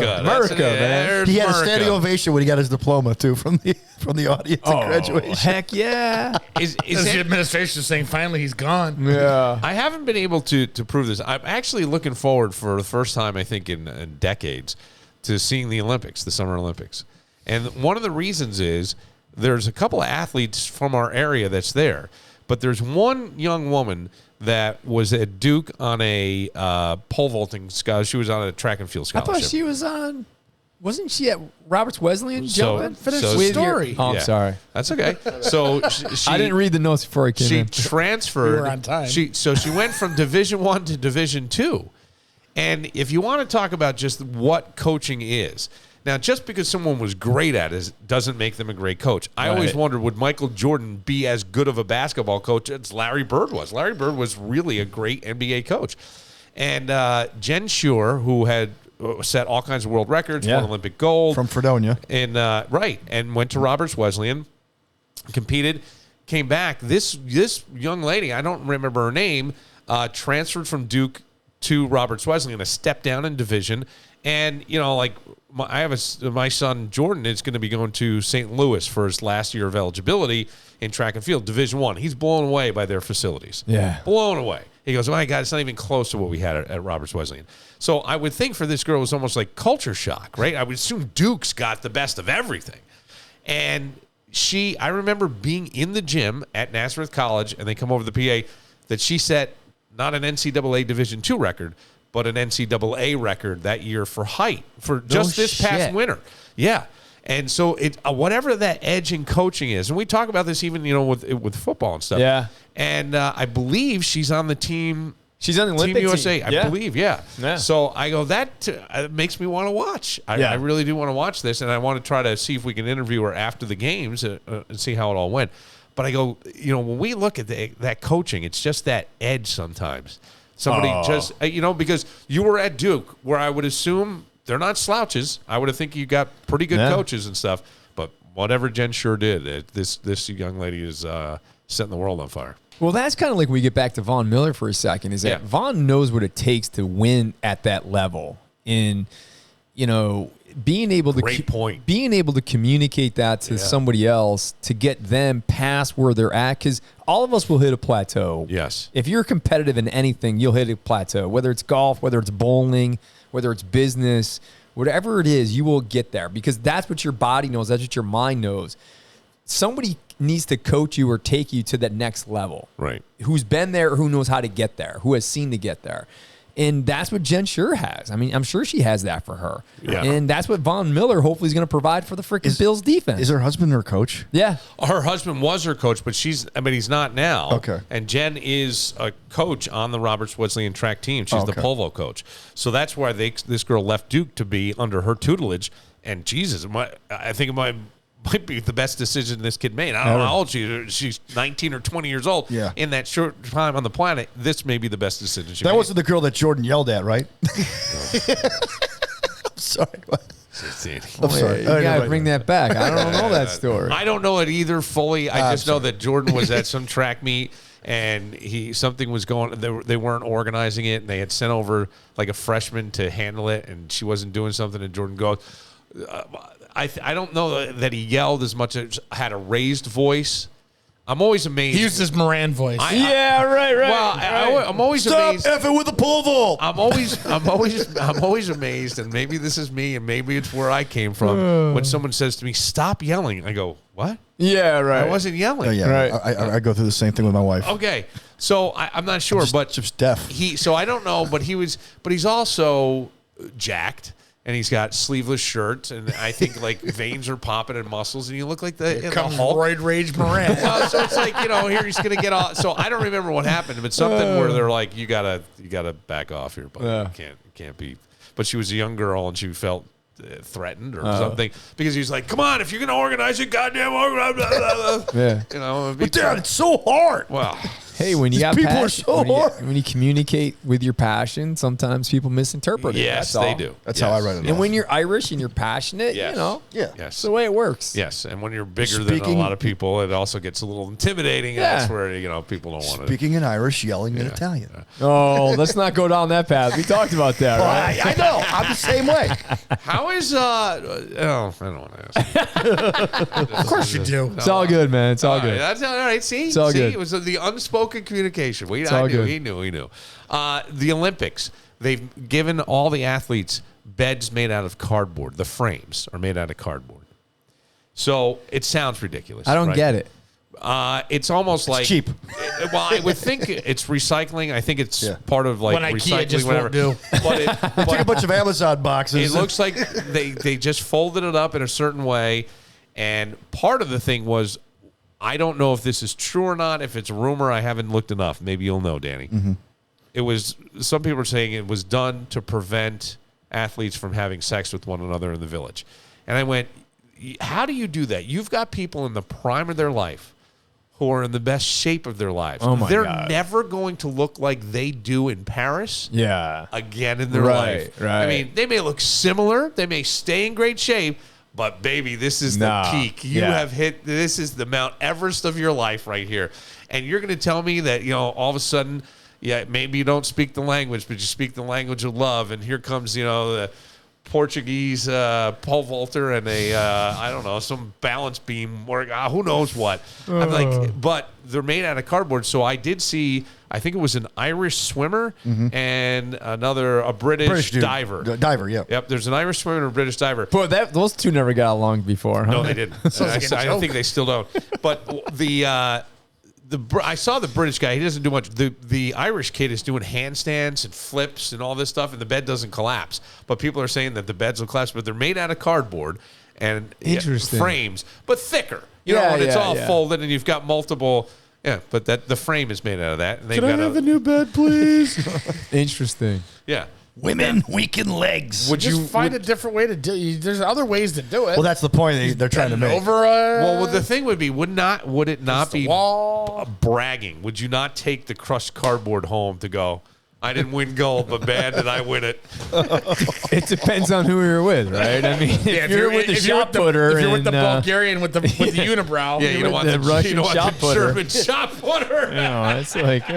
man. He had a standing ovation when he got his diploma, too, from the audience at graduation. Heck yeah. Is The administration saying finally he's gone. Yeah. I haven't been able to prove this. I'm actually looking forward for the first time, I think, in decades to seeing the Olympics, the Summer Olympics. And one of the reasons is there's a couple of athletes from our area that's there. But there's one young woman that was at Duke on a pole vaulting scholarship. She was on a track and field I scholarship. thought she was on. Wasn't she at Roberts Wesleyan? Finish the With story. Oh, I'm Yeah. sorry. That's okay. So she I didn't read the notes before I came She in. transferred. You were on time. She went from Division I to Division II. And if you want to talk about just what coaching is, now, just because someone was great at it doesn't make them a great coach. I always wondered, would Michael Jordan be as good of a basketball coach as Larry Bird was? Larry Bird was really a great NBA coach. And Jen Shur, who had set all kinds of world records, won Olympic gold. From Fredonia. And, and went to Roberts Wesleyan, competed, came back. This young lady, I don't remember her name, transferred from Duke to Roberts Wesleyan, a step down in division. And, my son Jordan is going to be going to St. Louis for his last year of eligibility in track and field, Division I. He's blown away by their facilities. Yeah. Blown away. He goes, oh, my God, it's not even close to what we had at Roberts Wesleyan. So I would think for this girl it was almost like culture shock, right? I would assume Duke's got the best of everything. And I remember being in the gym at Nazareth College, and they come over to the PA, that she set not an NCAA Division II record, but an NCAA record that year for height for just this past winter. Yeah. And so whatever that edge in coaching is, and we talk about this even, with football and stuff. Yeah. And I believe she's on the team. She's on the Olympic Team USA, team. I believe, yeah. So I go, that makes me want to watch. I really do want to watch this, and I want to try to see if we can interview her after the games and see how it all went. But I go, when we look at that coaching, it's just that edge sometimes. Somebody because you were at Duke, where I would assume they're not slouches. I would have think you got pretty good coaches and stuff. But whatever Jen Sure did, this young lady is setting the world on fire. Well, that's kind of like we get back to Von Miller for a second. Is that Von knows what it takes to win at that level, in being able to being able to communicate that to somebody else to get them past where they're at, because all of us will hit a plateau. Yes, if you're competitive in anything, you'll hit a plateau. Whether it's golf, whether it's bowling, whether it's business, whatever it is, you will get there because that's what your body knows. That's what your mind knows. Somebody needs to coach you or take you to that next level. Right. Who's been there, who knows how to get there, who has seen to get there. And that's what Jen Sure has. I mean, I'm sure she has that for her. Yeah. And that's what Von Miller hopefully is going to provide for the freaking Bills defense. Is her husband her coach? Yeah. Her husband was her coach, but he's not now. Okay. And Jen is a coach on the Roberts Wesleyan track team. She's the Polvo coach. So that's why this girl left Duke to be under her tutelage. And Jesus, I think it might be the best decision this kid made. I don't know how old she is. She's 19 or 20 years old. Yeah. In that short time on the planet, this may be the best decision she made. That wasn't the girl that Jordan yelled at, right? I'm sorry. I'm sorry. You got to bring that back. I don't know that story. I don't know it either fully. I just know that Jordan was at some track meet and something was going. They weren't organizing it, and they had sent over like a freshman to handle it, and she wasn't doing something. And Jordan goes, I don't know that he yelled as much as had a raised voice. I'm always amazed. He used his Moran voice. Right. Well, I'm always amazed. Stop effing with the pole vault. I'm always amazed, and maybe this is me, and maybe it's where I came from. When someone says to me, "Stop yelling," I go, "What?" Yeah, right. I wasn't yelling. Oh, yeah, right. I go through the same thing with my wife. Okay, so I'm not sure, but just deaf. So I don't know, but he's also jacked. And he's got sleeveless shirts, and I think like veins are popping and muscles, and you look like the Hulk. Roid Rage Moran. Well, so it's like here he's gonna get all. So I don't remember what happened, but something where they're like, you gotta back off here, buddy. You can't be. But she was a young girl, and she felt threatened or something because he was like, "Come on, if you're gonna organize it, goddamn organize." Blah, blah, blah. Yeah. But Dad, it's so hard. Well. Hey, when you got people passion, are so hard. when you communicate with your passion, sometimes people misinterpret it. Yes, they do. That's how I read it. And when you're Irish and you're passionate, that's the way it works. Yes, and when you're bigger than a lot of people, it also gets a little intimidating. And that's where people don't want to. Speaking in Irish, yelling in Italian. Oh, let's not go down that path. We talked about that, right? I know. I'm the same way. How is I don't want to ask. Of course you do. It's all good, man. It's all good. That's all right. See, it's all good. It was the unspoken communication. He knew. The Olympics, they've given all the athletes beds made out of cardboard. The frames are made out of cardboard. So it sounds ridiculous. I don't get it. It's almost like cheap. Well, I would think it's recycling. I think it's part of like when recycling, IKEA just whatever. Won't do. But Take a bunch of Amazon boxes. It looks like they just folded it up in a certain way, and part of the thing was, I don't know if this is true or not. If it's a rumor, I haven't looked enough. Maybe you'll know, Danny. Mm-hmm. It was, some people are saying it was done to prevent athletes from having sex with one another in the village. And I went, how do you do that? You've got people in the prime of their life who are in the best shape of their lives. Oh my They're God. never going to look like they do in Paris again in their life. Right. I mean, they may look similar. They may stay in great shape. But, baby, this is the peak. You have hit – this is the Mount Everest of your life right here. And you're going to tell me that, all of a sudden, maybe you don't speak the language, but you speak the language of love. And here comes, the Portuguese pole vaulter and I don't know, some balance beam or who knows what. I'm like, but they're made out of cardboard. So I did see – I think it was an Irish swimmer and a British diver. Diver, yeah. Yep, there's an Irish swimmer and a British diver. Boy, those two never got along before. Huh? No, they didn't. I don't think they still don't. But I saw the British guy. He doesn't do much. The Irish kid is doing handstands and flips and all this stuff, and the bed doesn't collapse. But people are saying that the beds will collapse, but they're made out of cardboard and frames, but thicker. And it's all folded, and you've got multiple. Yeah, but the frame is made out of that. And Can I have the new bed, please? Interesting. Yeah. Women weaken legs. Would you find a different way to do it? There's other ways to do it. Well, that's the point they're trying to make. Well, the thing would be, would it not be bragging? Would you not take the crushed cardboard home to go, I didn't win gold, but man, did I win it. It depends on who you're with, right? I mean, if you're with the shot putter, if you're with the Bulgarian with the unibrow, yeah, you don't want the Russian shot putter. German shot putter. It's like,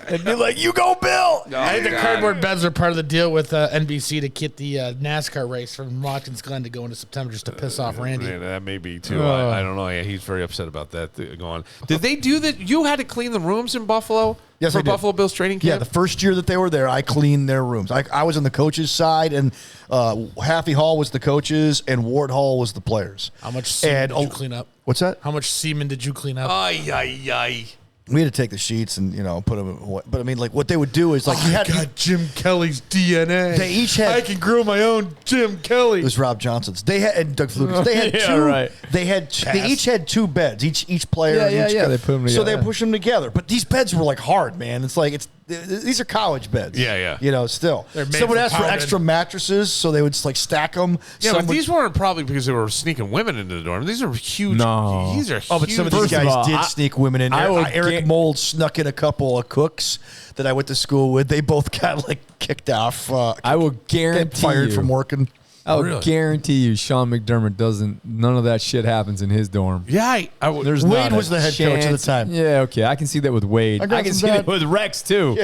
it'd be like, you go, Bill. I think the cardboard beds are part of the deal with NBC to get the NASCAR race from Watkins Glen to go into September just to piss off Randy. Yeah, that may be too. I don't know. Yeah, he's very upset about that going. Did they do that? You had to clean the rooms in Buffalo? Yes, for I did. Buffalo Bills training camp? Yeah, the first year that they were there, I cleaned their rooms. I was on the coaches' side, and Haffey Hall was the coaches, and Ward Hall was the players. How much semen did you clean up? What's that? How much semen did you clean up? Ay. We had to take the sheets and put them. But I mean, like what they would do is like you had Jim Kelly's DNA. They each had. I can grow my own Jim Kelly. It was Rob Johnson's. They had and Doug Flukas. They had Yeah, two. right. They each had two beds. Each player. Yeah. They put them So together. they push them together. But these beds were like hard, man. It's like these are college beds. Yeah. Still. They're made Someone for asked for pounding. extra mattresses, so they would just like stack them. Yeah, but these weren't probably because they were sneaking women into the dorm. These are huge. No. These are huge. Oh, but some of these First of guys all, did sneak women in. Eric Mold snuck in a couple of cooks that I went to school with. They both got like kicked off. I will Get guarantee fired you. from working. I will Really? guarantee you, Sean McDermott doesn't. None of that shit happens in his dorm. Yeah, I would. There's Wade not was a the head coach at the chance- time. Yeah, okay, I can see that with Wade. I got I can some see that bad- with Rex too.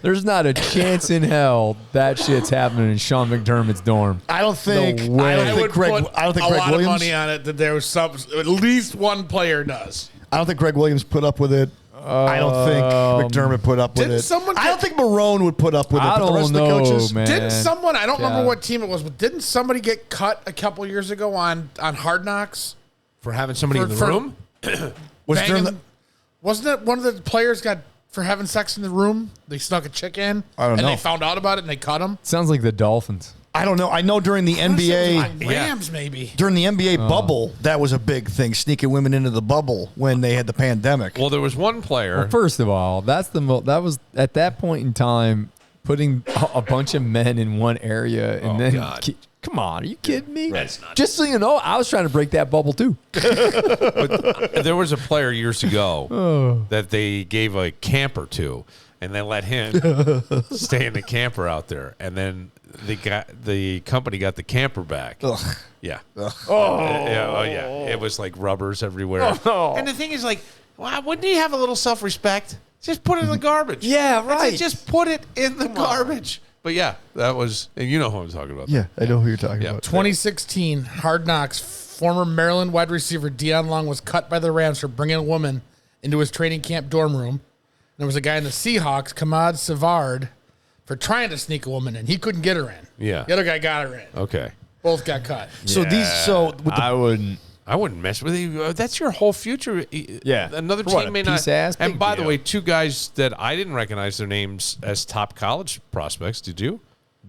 There's not a chance in hell that shit's happening in Sean McDermott's dorm. I don't think. No way. I don't think Greg. put I don't think a Greg lot Williams. of money on it that there was at least one player does. I don't think Greg Williams put up with it. I don't think McDermott put up with didn't it. someone I don't think Marone would put up with it. I But the rest don't of the know, coaches, man. Didn't someone? I don't remember Yeah. what team it was, but didn't somebody get cut a couple years ago on Hard Knocks? for having somebody in the For- room. was during Banging- the, wasn't it one of the players got for having sex in the room? They snuck a chick in. I don't and know. they found out about it and they cut him. Sounds like the Dolphins. I don't know. I know during the NBA. Rams maybe. During the NBA bubble, that was a big thing, sneaking women into the bubble when they had the pandemic. Well, there was one player. Well, first of all, that was at that point in time putting a bunch of men in one area and then. God. Come on, are you kidding me? That's not- Just so you know, I was trying to break that bubble too. There was a player years ago that they gave a camper to, and they let him stay in the camper out there, and then the company got the camper back. Ugh. Yeah. Oh. Yeah. It was like rubbers everywhere. And the thing is, like, well, wouldn't he have a little self-respect? Just put it in the garbage. Yeah, That's it, right. just put it in the garbage. But yeah, that was, and you know who I'm talking about. Yeah, I know who you're talking Yeah. about. 2016 Hard Knocks. Former Maryland wide receiver Deion Long was cut by the Rams for bringing a woman into his training camp dorm room. There was a guy in the Seahawks, Kamad Savard, for trying to sneak a woman in. He couldn't get her in. Yeah. The other guy got her in. Okay. Both got cut. So with the, I wouldn't mess with you. That's your whole future. Yeah. Another For what, team a may piece not. of ass? And Big by the deal. way, two guys that I didn't recognize their names as top college prospects. Did you?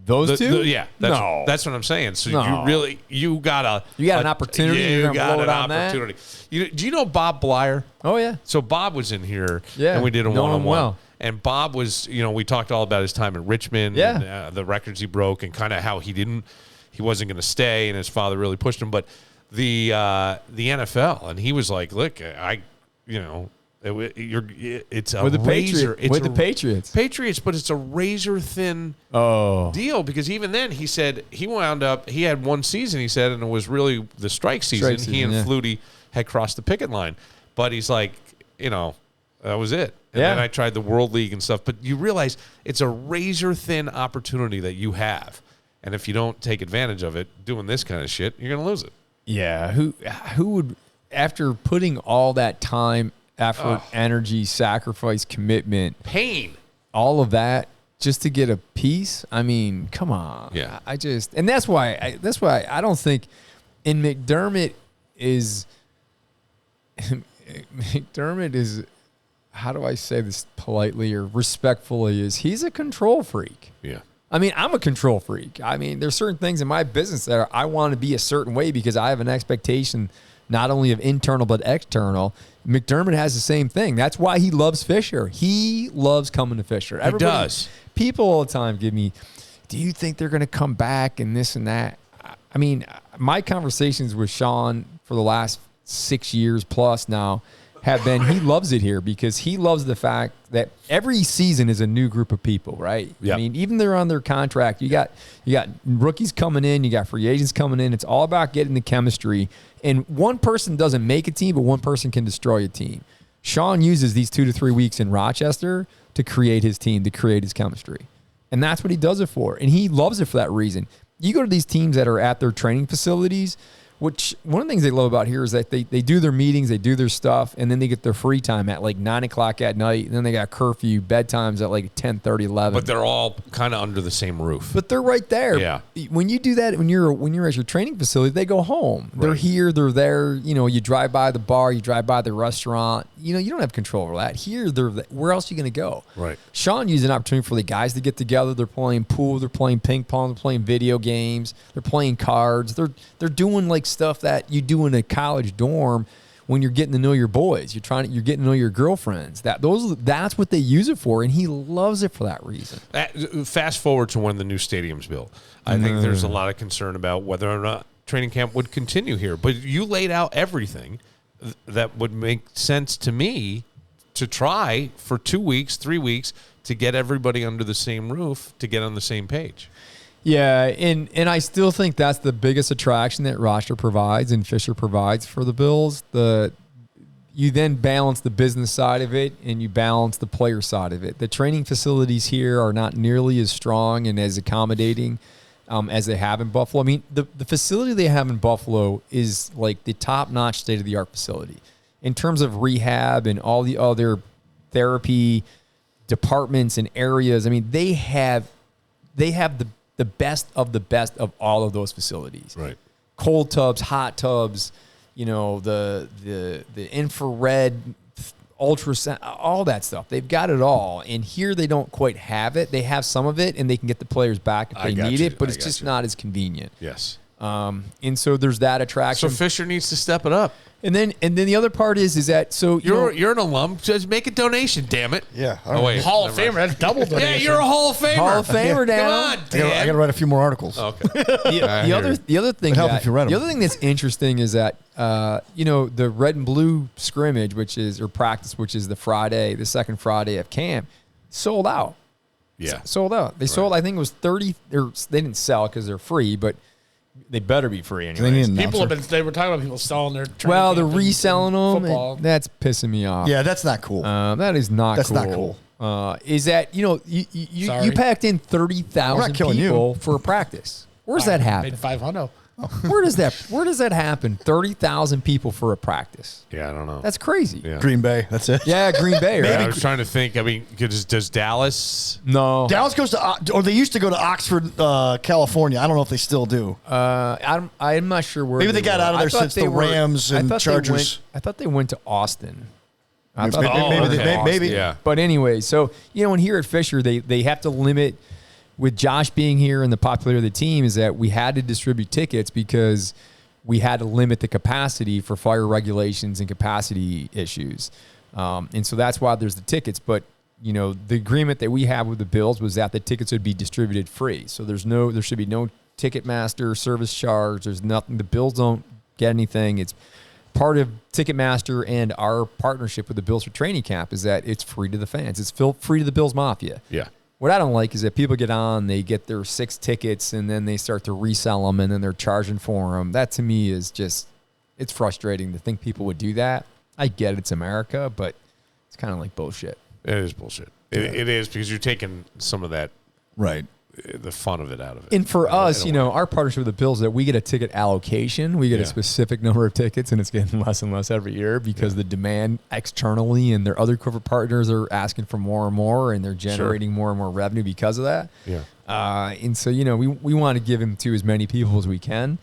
Those two? Yeah. That's what I'm saying. So No. you got an opportunity, Yeah, you're you gonna got blow an it on that? opportunity. Do you know Bob Blyer? Oh yeah. So Bob was in here, Yeah, and we did a know him one-on-one. well. And Bob was, we talked all about his time in Richmond, Yeah. and the records he broke, and kind of how he wasn't going to stay, and his father really pushed him. But the NFL, and he was like, "Look, it's a With the razor, Patriots. With the Patriots. but it's a razor thin Oh. deal because even then he said he had one season, he said, and it was really the strike season. He and Flutie had crossed the picket line, but he's like, that was it. And then I tried the World League and stuff, but you realize it's a razor thin opportunity that you have, and if you don't take advantage of it, doing this kind of shit, you're gonna lose it. Yeah. Who would, after putting all that time, effort, energy, sacrifice, commitment, Pain. all of that just to get a piece? I mean, come on. Yeah. And that's why I don't think, and McDermott is, how do I say this politely or respectfully, he's a control freak. Yeah. I mean, I'm a control freak. I mean, there's certain things in my business that I want to be a certain way because I have an expectation not only of internal but external. McDermott has the same thing. That's why he loves Fisher. He loves coming to Fisher. He does. People all the time give me, do you think they're going to come back and this and that? I mean, my conversations with Sean for the last 6 years plus now have been he loves it here because he loves the fact that every season is a new group of people, right? Yep. I mean, even they're on their contract, you got rookies coming in, you got free agents coming in. It's all about getting the chemistry. And one person doesn't make a team, but one person can destroy a team. Sean uses these 2 to 3 weeks in Rochester to create his team, to create his chemistry. And that's what he does it for. And he loves it for that reason. You go to these teams that are at their training facilities, which one of the things they love about here is that they do their meetings, they do their stuff, and then they get their free time at like 9 o'clock at night. And then they got curfew, bedtimes at like 10:30, 11. But they're all kind of under the same roof. But they're right there. Yeah. When you do that, when you're at your training facility, they go home. They're here, they're there. You know, you drive by the bar, you drive by the restaurant. You know, you don't have control over that. Here, where else are you going to go? Right. Sean used an opportunity for the guys to get together. They're playing pool, they're playing ping pong, they're playing video games, they're playing cards. They're doing like stuff that you do in a college dorm when you're getting to know your boys. You're getting to know your girlfriends. That's what they use it for, and he loves it for that reason. Fast forward to when the new stadium's built. I think there's a lot of concern about whether or not training camp would continue here. But you laid out everything that would make sense to me to try for 2 weeks, 3 weeks to get everybody under the same roof, to get on the same page. Yeah, and I still think that's the biggest attraction that Rochester provides and Fisher provides for the Bills. You then balance the business side of it and you balance the player side of it. The training facilities here are not nearly as strong and as accommodating as they have in Buffalo. I mean, the facility they have in Buffalo is like the top-notch state-of-the-art facility. In terms of rehab and all the other therapy departments and areas, I mean, they have the best of all of those facilities. Right. Cold tubs, hot tubs, you know, the infrared, ultrasound, all that stuff. They've got it all. And here they don't quite have it. They have some of it, and they can get the players back if they need it, but it's just not as convenient. Yes. And so there's that attraction. So Fisher needs to step it up. And then the other part is that you're an alum. Just make a donation, damn it. Yeah. Oh wait, Hall of Famer. That's double donation. Yeah, you're a Hall of Famer. Hall of Famer, Dan. Come on, Dan. I got to write a few more articles. Okay. The other thing if you thing that's interesting is that the red and blue scrimmage, practice, which is the second Friday of camp, sold out. Yeah, sold out. They sold. I think it was 30. They didn't sell because they're free, but they better be free anyway. They were talking about people selling their. Well, they're reselling them. Football. That's pissing me off. Yeah, that's not cool. That is not. That's cool. not cool. Is that you packed in 30,000 people for a practice? Where's that happen? Made 500. Where does that happen? 30,000 people for a practice. Yeah, I don't know. That's crazy. Yeah. Green Bay. That's it. Yeah, Green Bay. Right? I was trying to think. I mean, does Dallas? No. Dallas goes to, or they used to go to Oxford, California. I don't know if they still do. I'm not sure where. Maybe they got out of there since the Rams and Chargers. I thought they went to Austin. Maybe. Yeah. But anyway, so and here at Fisher, they have to limit. With Josh being here and the popularity of the team, is that we had to distribute tickets because we had to limit the capacity for fire regulations and capacity issues. And so that's why there's the tickets. But, the agreement that we have with the Bills was that the tickets would be distributed free. So there should be no Ticketmaster service charge. There's nothing. The Bills don't get anything. It's part of Ticketmaster and our partnership with the Bills for training camp is that it's free to the fans. It's free to the Bills Mafia. Yeah. What I don't like is that people get on, they get their 6 tickets, and then they start to resell them, and then they're charging for them. That to me is just, it's frustrating to think people would do that. I get it's America, but it's kind of like bullshit. It is bullshit. It is because you're taking some of that, right, the fun of it out of it. And for us, our partnership with the Bills, that we get a ticket allocation. We get a specific number of tickets, and it's getting less and less every year because the demand externally and their other corporate partners are asking for more and more, and they're generating more and more revenue because of that. Yeah. And so, we want to give them to as many people as we can,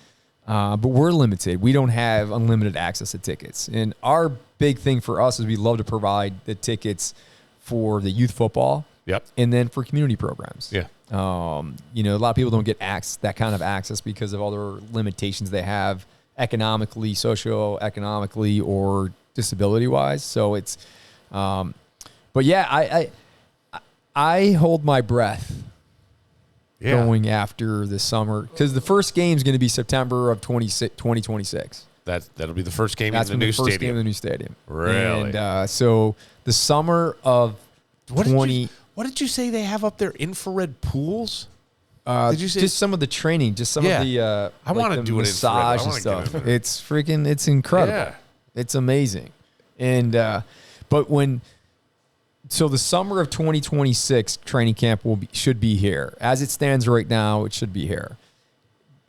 but we're limited. We don't have unlimited access to tickets. And our big thing for us is we love to provide the tickets for the youth football. Yep. And then for community programs. Yeah. A lot of people don't get that kind of access because of other limitations they have economically, socio-economically, or disability-wise. So it's, but yeah, I hold my breath going after the summer because the first game is going to be September of 2026. That'll be the first game That's in the new first stadium. game in the new stadium. Really? And so the summer of 20. What did you say they have up there? Infrared pools? Did you say just some of the training, just some of the I want to do it massage and stuff. It's incredible. Yeah. It's amazing. And so the summer of 2026 training camp should be here. As it stands right now, it should be here.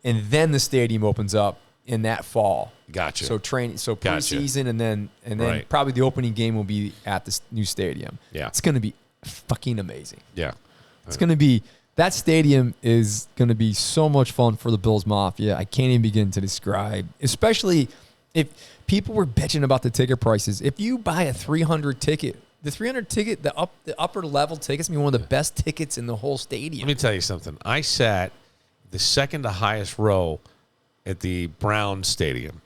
And then the stadium opens up in that fall. Gotcha. So preseason and then Right. probably the opening game will be at the new stadium. Yeah. It's going to be fucking amazing. Yeah. It's going to be that stadium is going to be so much fun for the Bills Mafia. I can't even begin to describe, especially if people were bitching about the ticket prices. If you buy a 300 ticket, the upper level tickets, I mean, one of the best tickets in the whole stadium. Let me tell you something. I sat the second to highest row at the Brown Stadium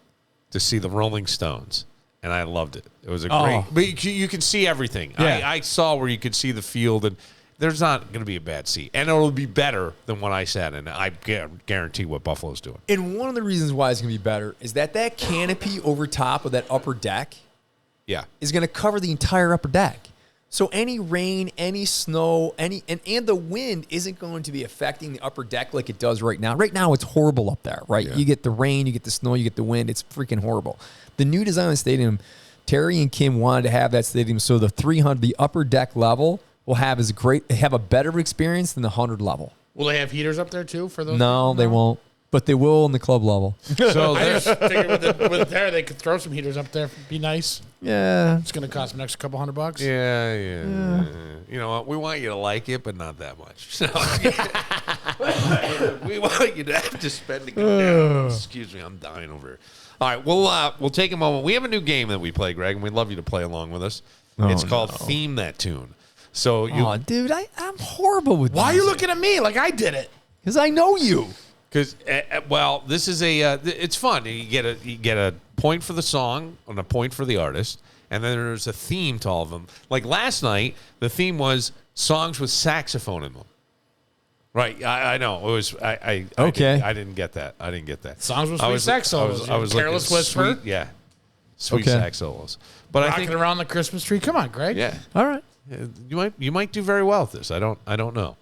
to see the Rolling Stones, and I loved it. It was a great. But you can see everything. Yeah. I saw where you could see the field, and there's not going to be a bad seat, and it'll be better than what I sat in. I guarantee what Buffalo's doing. And one of the reasons why it's going to be better is that canopy over top of that upper deck, is going to cover the entire upper deck. So any rain, any snow, and the wind isn't going to be affecting the upper deck like it does right now. Right now, it's horrible up there, right? Yeah. You get the rain, you get the snow, you get the wind. It's freaking horrible. The new design of the stadium, Terry and Kim wanted to have that stadium so the upper deck level will have a better experience than the 100 level. Will they have heaters up there too for those? No, they won't. But they will in the club level. So I just figured with there they could throw some heaters up there. Be nice. Yeah. It's going to cost an extra couple $100. Yeah. You know what? We want you to like it, but not that much. So, we want you to have to spend to go down. Excuse me, I'm dying over here. All right, we'll take a moment. We have a new game that we play, Greg, and we'd love you to play along with us. It's called Theme That Tune. So dude, I'm horrible with. Why are you looking at me like I did it? Because I know you. Because this is it's fun. You get a point for the song and a point for the artist, and then there's a theme to all of them. Like last night, the theme was songs with saxophone in them. Right, I know it was. I didn't get that. Songs with sweet sax solos. I was Careless Whisper. Sweet sax solos. But Rocking I think around the Christmas tree. Come on, Greg. Yeah. All right. You might do very well with this. I don't know.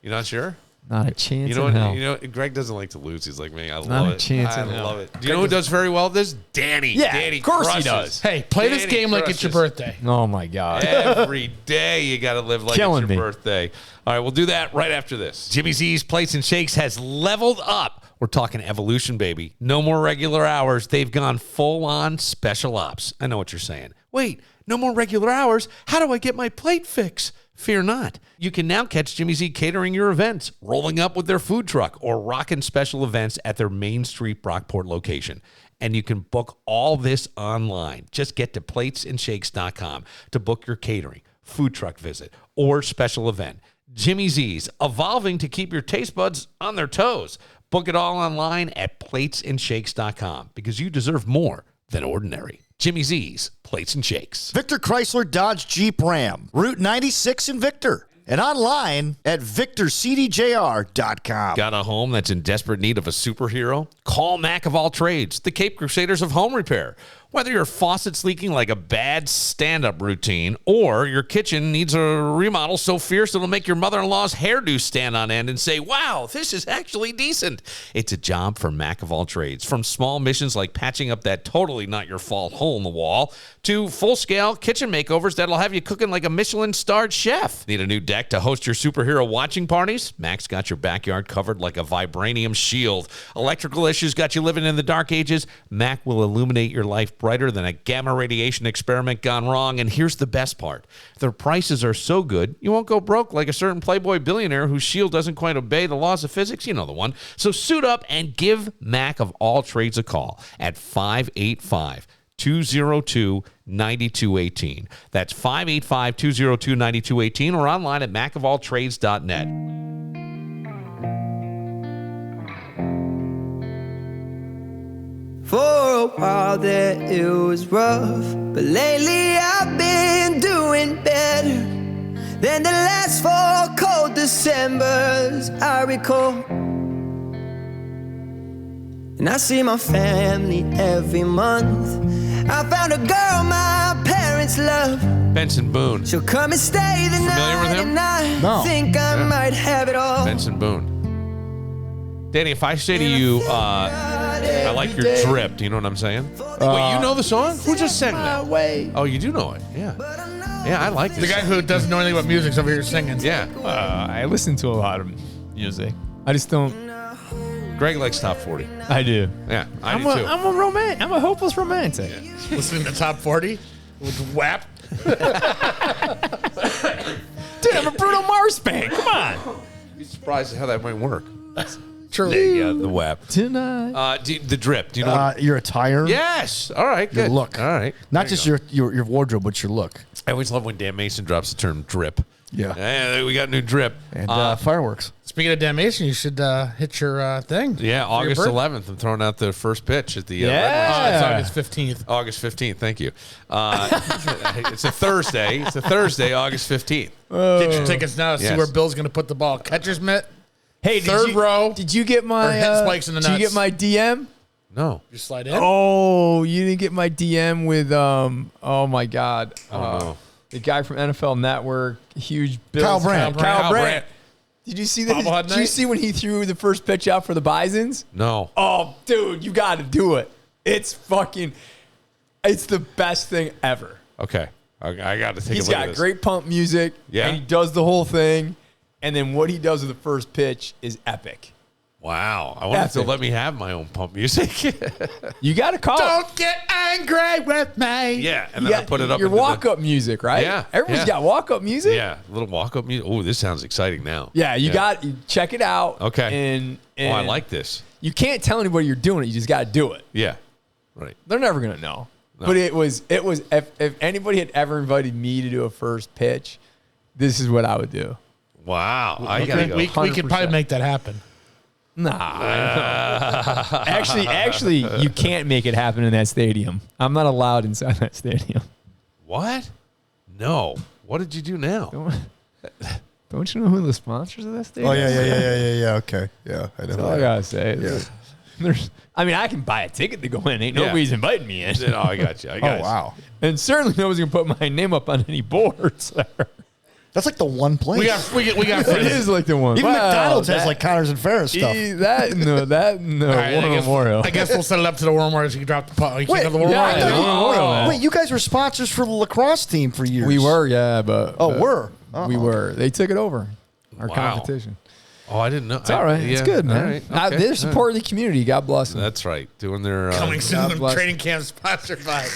You're not sure? Not a chance you know in hell. You know, Greg doesn't like to lose. He's like me. I love it. Not a chance in hell. I love it. Do you know who does very well with this? Danny. Yeah, Danny of course crushes. he does. Hey, play this game like it's your birthday. Oh my God! Every day you got to live like Killing it's your me. birthday. All right, we'll do that right after this. Jimmy Z's Plates and Shakes has leveled up. We're talking evolution, baby. No more regular hours. They've gone full on special ops. I know what you're saying. Wait, no more regular hours? How do I get my plate fix? Fear not. You can now catch Jimmy Z catering your events, rolling up with their food truck, or rocking special events at their Main Street Brockport location. And you can book all this online. Just get to platesandshakes.com to book your catering, food truck visit, or special event. Jimmy Z's, evolving to keep your taste buds on their toes. Book it all online at platesandshakes.com because you deserve more than ordinary. Jimmy Z's Plates and Shakes. Victor Chrysler Dodge Jeep Ram, Route 96 in Victor, and online at victorcdjr.com. Got a home that's in desperate need of a superhero? Call Mac of all trades, the Cape Crusaders of home repair. Whether your faucet's leaking like a bad stand-up routine or your kitchen needs a remodel so fierce it'll make your mother-in-law's hairdo stand on end and say, wow, this is actually decent. It's a job for Mac of all trades. From small missions like patching up that totally not your fault hole in the wall to full-scale kitchen makeovers that'll have you cooking like a Michelin-starred chef. Need a new deck to host your superhero watching parties? Mac's got your backyard covered like a vibranium shield. Electrical issues got you living in the dark ages? Mac will illuminate your life brighter than a gamma radiation experiment gone wrong. And here's the best part. Their prices are so good, you won't go broke like a certain Playboy billionaire whose shield doesn't quite obey the laws of physics. You know the one. So suit up and give Mac of all trades a call at 585-202-9218. That's 585-202-9218 or online at macofalltrades.net. For a while there it was rough, but lately I've been doing better than the last 4 cold Decembers I recall. and I see my family every month. I found a girl my parents love. Benson Boone. She'll come and stay the Familiar with night, him? and I No. think I might have it all. Benson Boone. Danny, if I say to you, I like your drip, do you know what I'm saying? Wait, you know the song? Who just sang that? Oh, you do know it. Yeah. Yeah, I like this. The guy who doesn't know anything about music's over here singing. Yeah. I listen to a lot of music. I just don't. Greg likes top 40. I do. Yeah, I do too. I'm a romantic. I'm a hopeless romantic. Listening to top 40 with WAP. Dude, I'm a Bruno Mars fan. Come on. You're surprised at how that might work. True. Yeah, the WAP. Tonight. The drip. Do you know what? Your attire. Yes. All right, Your good. look. All right. Not There just you your wardrobe, but your look. go. I always love when Dan Mason drops the term drip. Yeah. Yeah, we got new drip. And fireworks. Speaking of damnation, you should hit your thing. Yeah, for your August birth- 11th. I'm throwing out the first pitch at the Red It's Wings. August 15th. August 15th. Thank you. It's a Thursday. It's a Thursday, August 15th. Get your tickets now. See Yes. where Bill's going to put the ball. Catcher's mitt. Hey, Third row. Did you get my or hit spikes in the Did you nuts. get my DM? No. You slide in. Oh, you didn't get my DM with oh my God. no. The guy from NFL Network, huge Kyle Bills. Brandt. Kyle Brandt. Did you see that? Bobblehead Did you night? see when he threw the first pitch out for the Bisons? No. Oh, dude, you got to do it. It's the best thing ever. Okay. I got to take He's a look at got this. great pump music. Yeah. And he does the whole thing. And then what he does with the first pitch is epic. Wow. I wonder if they'll Epic. let me have my own pump music. You got to call it. Don't get angry with me. Yeah. And then I put it up your into the- walk-up music, right? Yeah, Everyone's yeah. got walk-up music. Yeah. A little walk-up music. Oh, this sounds exciting now. Yeah, you check it out. Okay. And I like this. You can't tell anybody you're doing it. You just got to do it. Yeah. Right. They're never gonna know. No. But it was if anybody had ever invited me to do a first pitch, this is what I would do. Wow. I got to go. We could probably 100%. make that happen. Nah. Actually, you can't make it happen in that stadium. I'm not allowed inside that stadium. What? No. What did you do now? Don't you know who the sponsors of that stadium? Oh yeah. Okay. Yeah, I know. That's all I gotta say. Yeah. I can buy a ticket to go in. Ain't nobody's inviting me in. Oh, I got you. I got Oh wow. And certainly nobody's gonna put my name up on any boards. That's like the one place. We got It friends. is like the one. Even Wow, McDonald's has that- like Connors and Ferris stuff. No, All right, War Memorial. I guess we'll set it up to the War Memorial so you can drop the puck. You Wait, can't go to the War yeah, Memorial. the War Memorial, man. Wait, you guys were sponsors for the lacrosse team for years. We were, yeah, but were. we were. They took it over. Our Wow. competition. Oh, I didn't know. It's all right. It's good, man. They're supporting the community. God bless them. That's right. Doing their Coming God soon, bless. training camp sponsored by.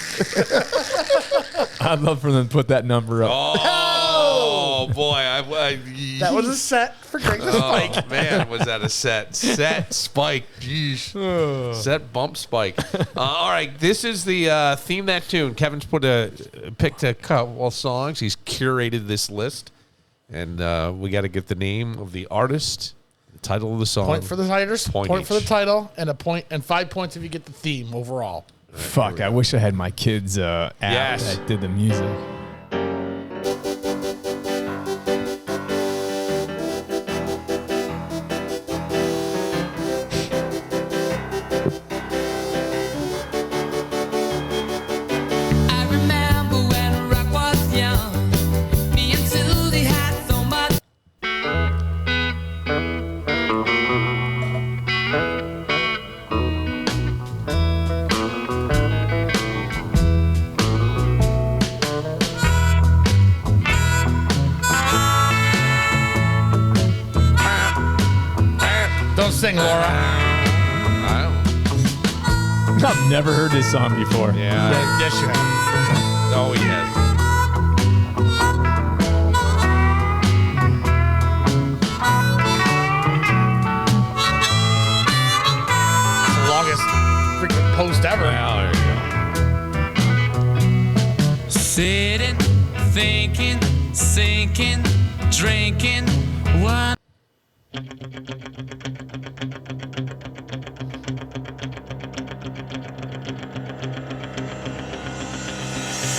I'd love for them to put that number up. Oh boy! That was a set for Greg the Spike. Oh man, was that a set? Set spike. Jeez. Set bump spike. All right, this is the theme that tune. Kevin's picked a couple songs. He's curated this list, and we got to get the name of the artist, the title of the song. Point for the titles, point for the each. title, and a point, and 5 points if you get the theme overall. Fuck, I wish I had my kids' app Yes. that did the music. I remember when rock was young. Me and Susie had so much. Don't sing, Laura. I've never heard this song before. Yeah. Yes, you have. Oh, he has. It's the longest freaking post ever. Well, there you go. Sitting, thinking, sinking, drinking. One.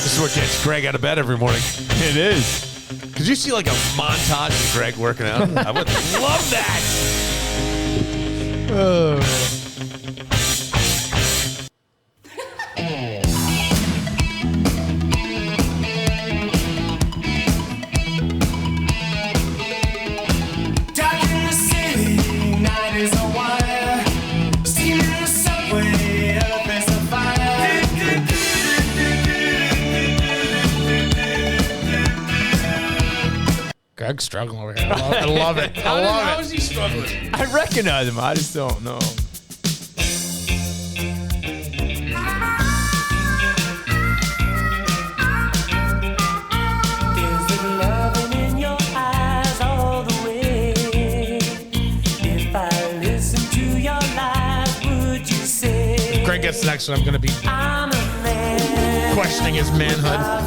This is what gets Greg out of bed every morning. It is. Could you see like a montage of Greg working out? I would love that. Greg's struggling over here. I love it. How is he struggling? I recognize him. I just don't know. Greg gets the next one. I'm going to be questioning his manhood.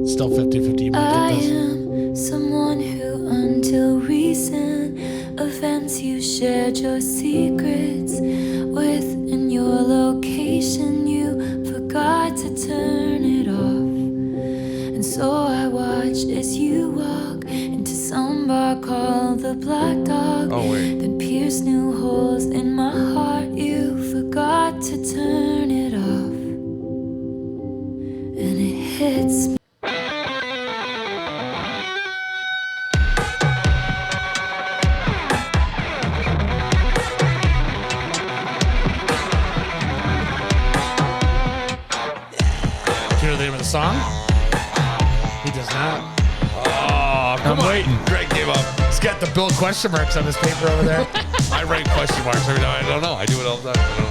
Still 50-50. I am someone who, until recent events, you shared your secrets with. In your location, you forgot to turn it off. And so I watched as you walk into some bar called the Black Dog. Then pierced new holes in my heart. You forgot to turn it off. And it hits me. Do you know the name of the song? He does not. Oh, come on. waiting. Greg gave up. He's got the Bill question marks on his paper over there. I write question marks every time. I don't know. I do it all the time. I don't know.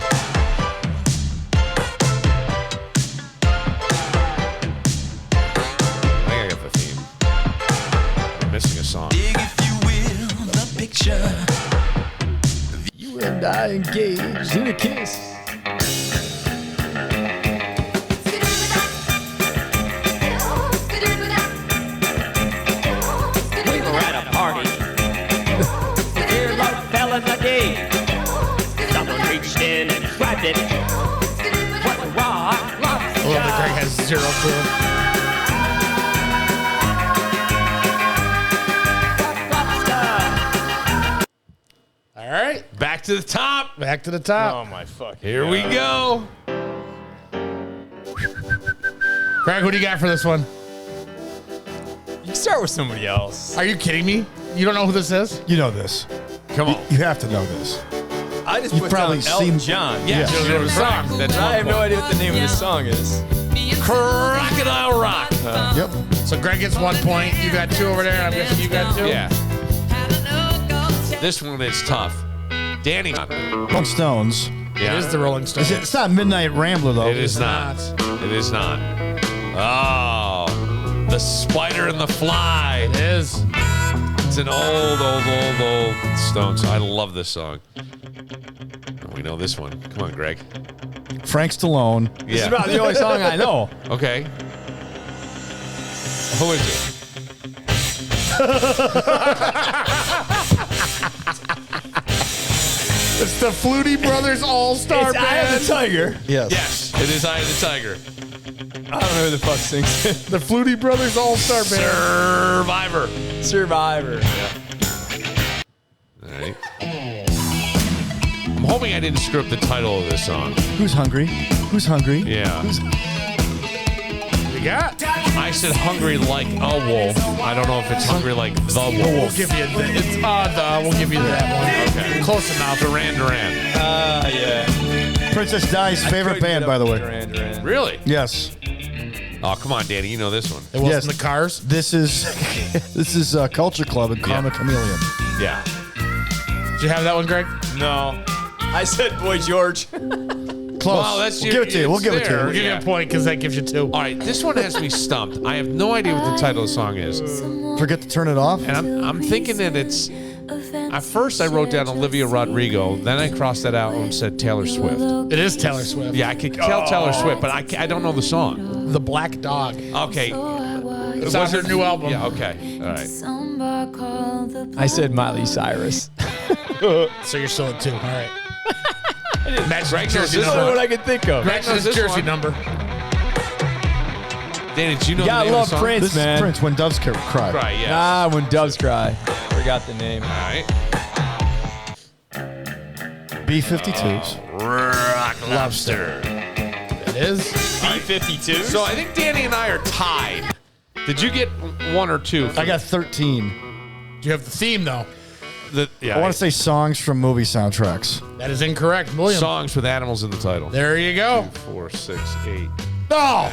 I think I got the theme. I'm missing a song. Dig, if you will, the picture. You and I engaged in a kiss. We were at a party. Dear love fell in the gate. Someone reached in and grabbed it. What a rock. I love that Greg has zero clue. All right. Back to the top. Back to the top. Oh my fuck. Here we go. Greg, who do you got for this one? You can start with somebody else. Are you kidding me? You don't know who this is? You know this. Come on. You have to know this. I just You've put probably down Elton seen- John. Yeah, Yeah. you know the song. That's I have one no point. idea what the name of the song is. Crocodile Rock. Yep. So Greg gets 1 point. You got 2 over there. I'm guessing you got 2. Yeah. This one is tough. Danny. Rolling Stones. Yeah. It is the Rolling Stones. It's not Midnight Rambler, though. It is not. It is not. Oh, the Spider and the Fly. It is. It's an old Stones. I love this song. We know this one. Come on, Greg. Frank Stallone. This is about the only song I know. Okay. Who is it? It's the Flutie Brothers All-Star It's Eye of Band. the Tiger. Yes. Yes, it is Eye of the Tiger. I don't know who the fuck sings it. The Flutie Brothers All-Star Band. Survivor. Survivor. All right. I'm hoping I didn't screw up the title of this song. Who's hungry? Who's hungry? Yeah. You got? I said hungry like a wolf. I don't know if it's hungry like the wolf. We'll give you we'll give you that one. Okay. Close enough. Duran Duran. Yeah. Princess Di's favorite band, by the way. Duran. Really? Yes. Oh, come on, Danny. You know this one. It wasn't Yes. the Cars. This is Culture Club and Karma Chameleon. Yeah. Did you have that one, Greg? No. I said Boy George. Close. Well, that's we'll give it to you. We'll give it to We'll you. give you a point because that gives you 2. All right, this one has me stumped. I have no idea what the title of the song is. Forget to turn it off. And I'm thinking that it's... At first, I wrote down Olivia Rodrigo. Then I crossed that out and said Taylor Swift. It is Taylor Swift. Yeah, I could tell Taylor Swift, but I don't know the song. The Black Dog. Okay. It's on her new album. Yeah, okay. All right. I said Miley Cyrus. So you're still at 2. All right. Match Greg knows jersey this That's one. what I could think of. Match knows his this jersey one. number. Danny, did you know Yeah, the name I love of the song? Prince, This man. is Prince, When Doves Cry. Right, yeah. Ah, When Doves Cry. Forgot the name. All right. B-52s. Rock Lobster. It is. B-52. So I think Danny and I are tied. Did you get 1 or 2? I got 13. Do you have the theme, though? I want to say songs from movie soundtracks. That is incorrect, William. Songs with animals in the title. There you go. 2, 4, 6, 8. Oh,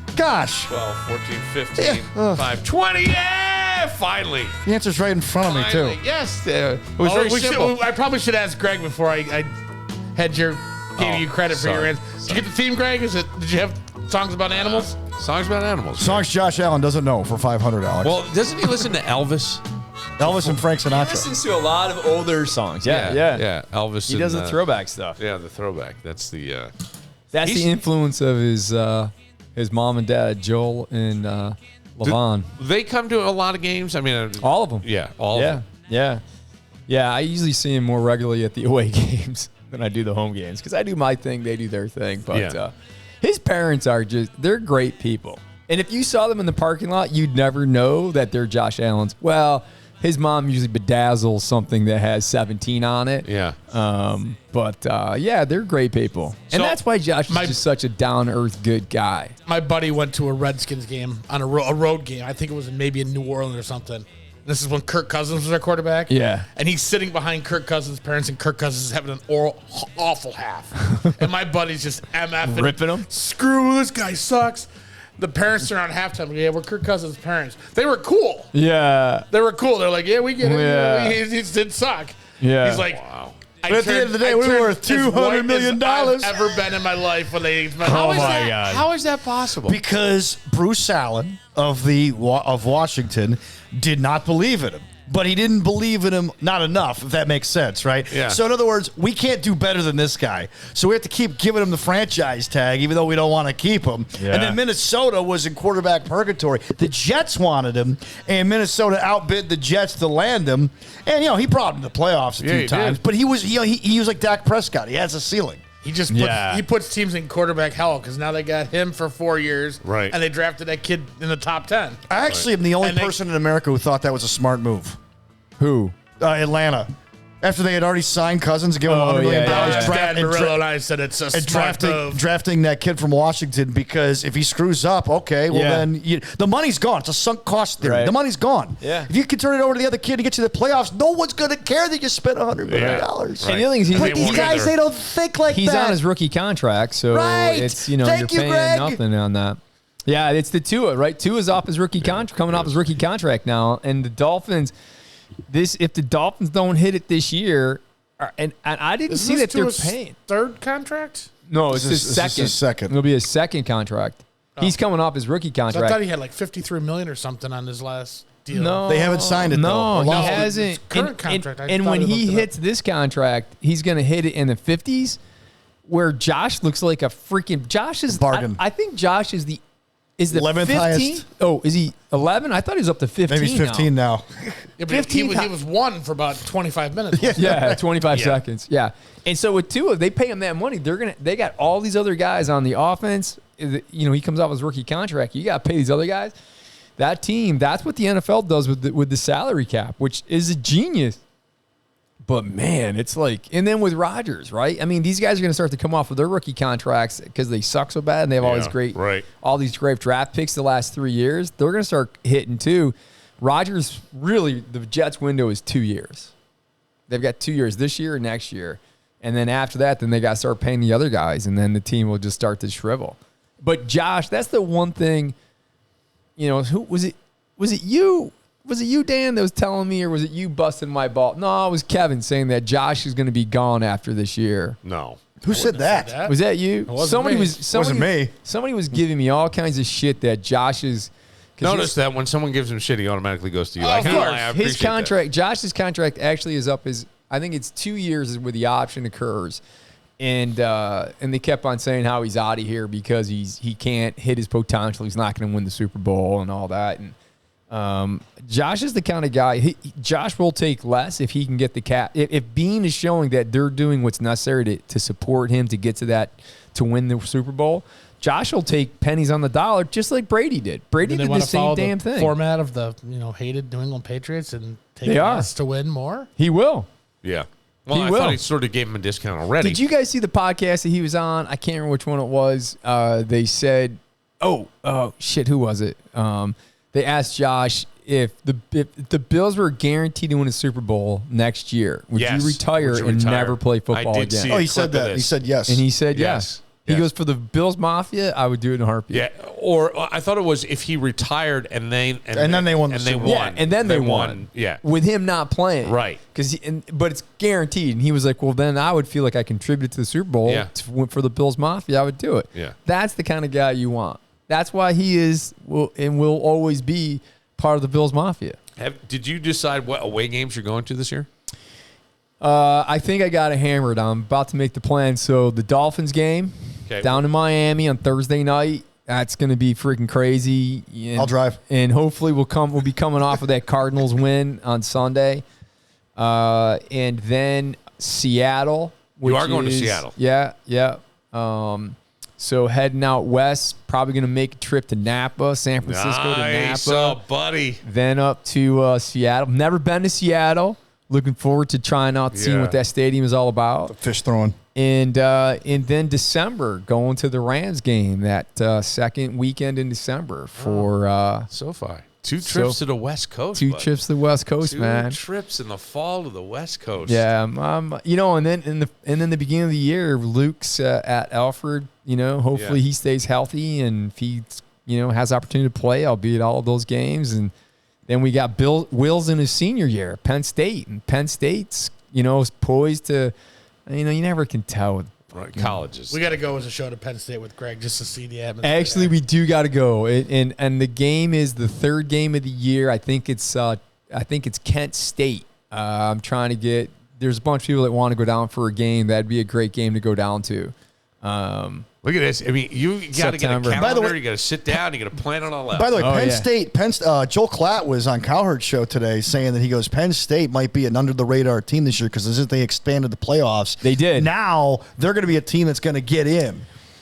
10, gosh. 12, 14, 15, 5, 20. Yeah, finally. The answer's right in front of me, Finally. too. Yes. It was very simple. I probably should ask Greg before I gave you credit for your answer. Did you get the theme, Greg? Did you have songs about animals? Songs about animals. Songs Josh Allen doesn't know for $500, Alex. Well, doesn't he listen to Elvis? Elvis and Frank He Sinatra. listens to a lot of older songs. Yeah. Elvis. He does the throwback stuff. Yeah, the throwback. That's the. That's the influence of his mom and dad, Joel and Levon. They come to a lot of games. I mean, all of them. Yeah, all of them. Yeah. I usually see him more regularly at the away games than I do the home games because I do my thing, they do their thing. But his parents they're great people. And if you saw them in the parking lot, you'd never know that they're Josh Allen's. Well, his mom usually bedazzles something that has 17 on it. Yeah. But they're great people. And that's why Josh is just such a down-to-earth good guy. My buddy went to a Redskins game on a road game. I think it was maybe in New Orleans or something. This is when Kirk Cousins was our quarterback. Yeah. And he's sitting behind Kirk Cousins' parents, and Kirk Cousins is having an awful half. And my buddy's just MFing. Ripping him? Screw, this guy sucks. The parents are on halftime. Yeah, we're Kirk Cousins' parents. They were cool. Yeah. They were cool. They're like, yeah, we get it. Yeah. He did suck. Yeah. He's like, wow. But at the end of the day, we were worth $200 million. I've ever been in my life when they. How is that possible? Because Bruce Allen of Washington did not believe in him. But he didn't believe in him not enough, if that makes sense, right? Yeah. So in other words, we can't do better than this guy. So we have to keep giving him the franchise tag, even though we don't want to keep him. Yeah. And then Minnesota was in quarterback purgatory. The Jets wanted him, and Minnesota outbid the Jets to land him. And, he brought him to the playoffs a few times. Did. But he was like Dak Prescott. He has a ceiling. He just puts teams in quarterback hell because now they got him for 4 years. Right. And they drafted that kid in the top 10. I actually am the only person in America who thought that was a smart move. Who? Atlanta. After they had already signed Cousins and given him $100 million. Dan Marino and I said it's a smart move. Drafting that kid from Washington because if he screws up, okay, well then the money's gone. It's a sunk cost theory. Right. The money's gone. Yeah. If you can turn it over to the other kid and get you to the playoffs, no one's going to care that you spent $100 million. And the other thing is, But these guys, they don't think like he's that. on his rookie contract, so Right. you're Thank you, paying Greg. nothing on that. Yeah, it's the Tua, right? Tua's off his rookie contract, coming off his rookie contract now, and the Dolphins. If the Dolphins don't hit it this year, and I didn't see that they're paying third contract. No, it's his This is his second. It'll be his second contract. He's coming off his rookie So contract. I thought he had like $53 million or something on his last deal. No, They haven't signed it, though. No, Or he lost it. hasn't. His current contract, I And thought when he he looked it hits this contract, he's going to hit it in the 50s, where Josh looks like a freaking. Josh is Bargain. I think Josh is the 11th 15? highest. Oh, is he 11? I thought he was up to 15. Maybe he's 15 now. Yeah, but 15 he was one for about 25 minutes. Yeah, 25 seconds. Yeah. And so with Tua, they pay him that money. They got all these other guys on the offense. He comes off his rookie contract. You got to pay these other guys. That team, that's what the NFL does with the salary cap, which is a genius. But man, it's like, and then with Rodgers, right? I mean, these guys are going to start to come off of their rookie contracts because they suck so bad and they have all these great draft picks the last 3 years. They're going to start hitting too. Rodgers, really, the Jets window is 2 years. They've got 2 years, this year and next year. And then after that, then they got to start paying the other guys, and then the team will just start to shrivel. But Josh, that's the one thing, who was it? Was it you? Was it you, Dan, that was telling me, or was it you busting my ball? No, it was Kevin saying that Josh is going to be gone after this year. No. Who said that? Was that you? Somebody wasn't me. Somebody was giving me all kinds of shit that Josh is. Notice that when someone gives him shit, he automatically goes to you. Of course. I His appreciate contract, Josh's contract actually is up I think it's 2 years where the option occurs. And they kept on saying how he's out of here because he can't hit his potential. He's not going to win the Super Bowl and all that. And Josh is the kind of guy. Josh will take less if he can get the cap. If Bean is showing that they're doing what's necessary to support him to get to win the Super Bowl, Josh will take pennies on the dollar just like Brady did. Brady did the same damn thing. Format of the hated New England Patriots and take They are. less to win more. He will. Yeah. Well, I thought he sort of gave him a discount already. Did you guys see the podcast that he was on? I can't remember which one it was. They said, who was it? They asked Josh if the Bills were guaranteed to win a Super Bowl next year, would you retire and never play football I did again? See he said that. He said yes. And he said yes. He goes, for the Bills Mafia, I would do it in a heartbeat. Yeah, or I thought it was if he retired and then they won. Yeah, and then they won. Yeah, with him not playing. Right. But it's guaranteed. And he was like, well, then I would feel like I contributed to the Super Bowl. Yeah. For the Bills Mafia, I would do it. Yeah. That's the kind of guy you want. That's why he is and will always be part of the Bills Mafia. Did you decide what away games you're going to this year? I think I got it hammered. I'm about to make the plan. So the Dolphins game down in Miami on Thursday night. That's going to be freaking crazy. I'll drive, and hopefully we'll be coming off of that Cardinals win on Sunday, and then Seattle. You are going to Seattle. Yeah. So heading out west, probably going to make a trip to Napa, San Francisco to Napa. Oh, buddy. Then up to Seattle. Never been to Seattle. Looking forward to trying out, seeing what that stadium is all about. The fish throwing. And then December, going to the Rams game that second weekend in December for SoFi. 2 trips to the West Coast. Trips to the West Coast, man. 2 trips in the fall to the West Coast. Yeah, and then in the beginning of the year, Luke's at Alfred. Hopefully he stays healthy, and if he has opportunity to play, I'll be at all of those games. And then we got Will's in his senior year, Penn State, and Penn State's is poised to. You never can tell with colleges. We got to go as a show to Penn State with Greg just to see the atmosphere. Actually, we do got to go, and the game is the third game of the year. I think it's Kent State. I'm trying to get. There's a bunch of people that want to go down for a game. That'd be a great game to go down to. Look at this. I mean, you got to get a calendar. By the way, you got to sit down. You got to plan it all out. By the way, Penn State. Joel Klatt was on Cowherd's show today saying that he goes, Penn State might be an under the radar team this year because they expanded the playoffs. They did. Now they're going to be a team that's going to get in.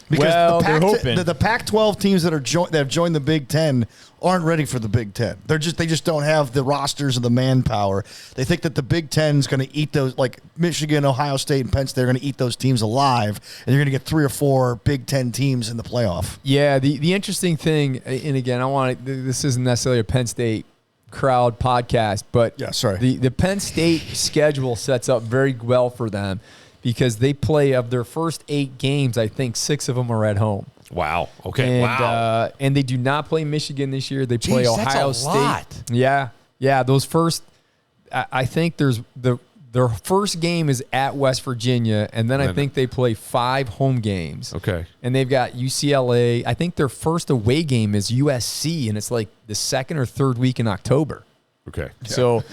Because they're hoping. The Pac-12 teams that have joined the Big Ten aren't ready for the Big Ten. They just don't have the rosters or the manpower. They think that the Big Ten is going to eat those, like Michigan, Ohio State, and Penn State are going to eat those teams alive, and you're going to get 3 or 4 Big Ten teams in the playoff. Yeah, the interesting thing, and again, this isn't necessarily a Penn State crowd podcast, but the Penn State schedule sets up very well for them. Because they play, of their first 8 games, I think 6 of them are at home. Wow. Okay. And, and they do not play Michigan this year. They play Ohio State. Lot. Yeah. Those first, I think their first game is at West Virginia, and then I think they play 5 home games. Okay. And they've got UCLA. I think their first away game is USC, and it's like the second or third week in October. Okay. So.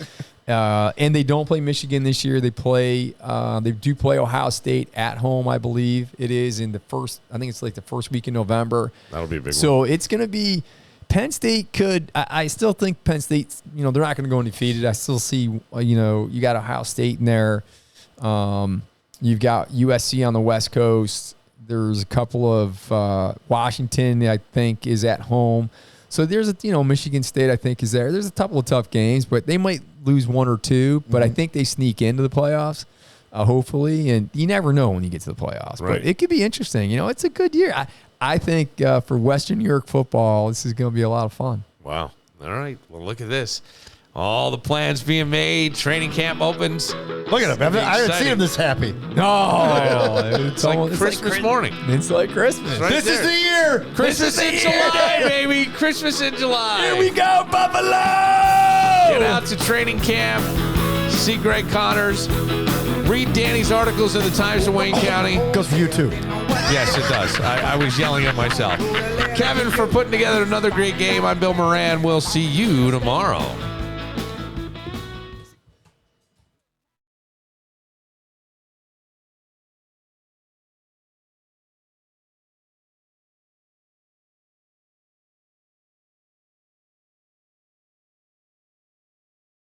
And they don't play Michigan this year. They do play Ohio State at home, I believe it is in the first. I think it's like the first week in November. That'll be a big one. So it's going to be. Penn State could. I still think Penn State. They're not going to go undefeated. I still see. You got Ohio State in there. You've got USC on the West Coast. There's a couple of Washington. I think is at home. So there's Michigan State, I think, is there. There's a couple of tough games, but they might lose 1 or 2. But I think they sneak into the playoffs, hopefully. And you never know when you get to the playoffs. Right. But it could be interesting. It's a good year. I think for Western New York football, this is going to be a lot of fun. Wow. All right. Well, look at this. All the plans being made. Training camp opens. Look at him. I haven't seen him this happy. No. It's like Christmas morning. It's like Christmas. Right this there. is the year. Christmas in July, baby. Christmas in July. Here we go, Buffalo. Get out to training camp. See Greg Connors. Read Danny's articles in the Times of Wayne County. Goes for you, too. Yes, it does. I was yelling at myself. Kevin for putting together another great game. I'm Bill Moran. We'll see you tomorrow.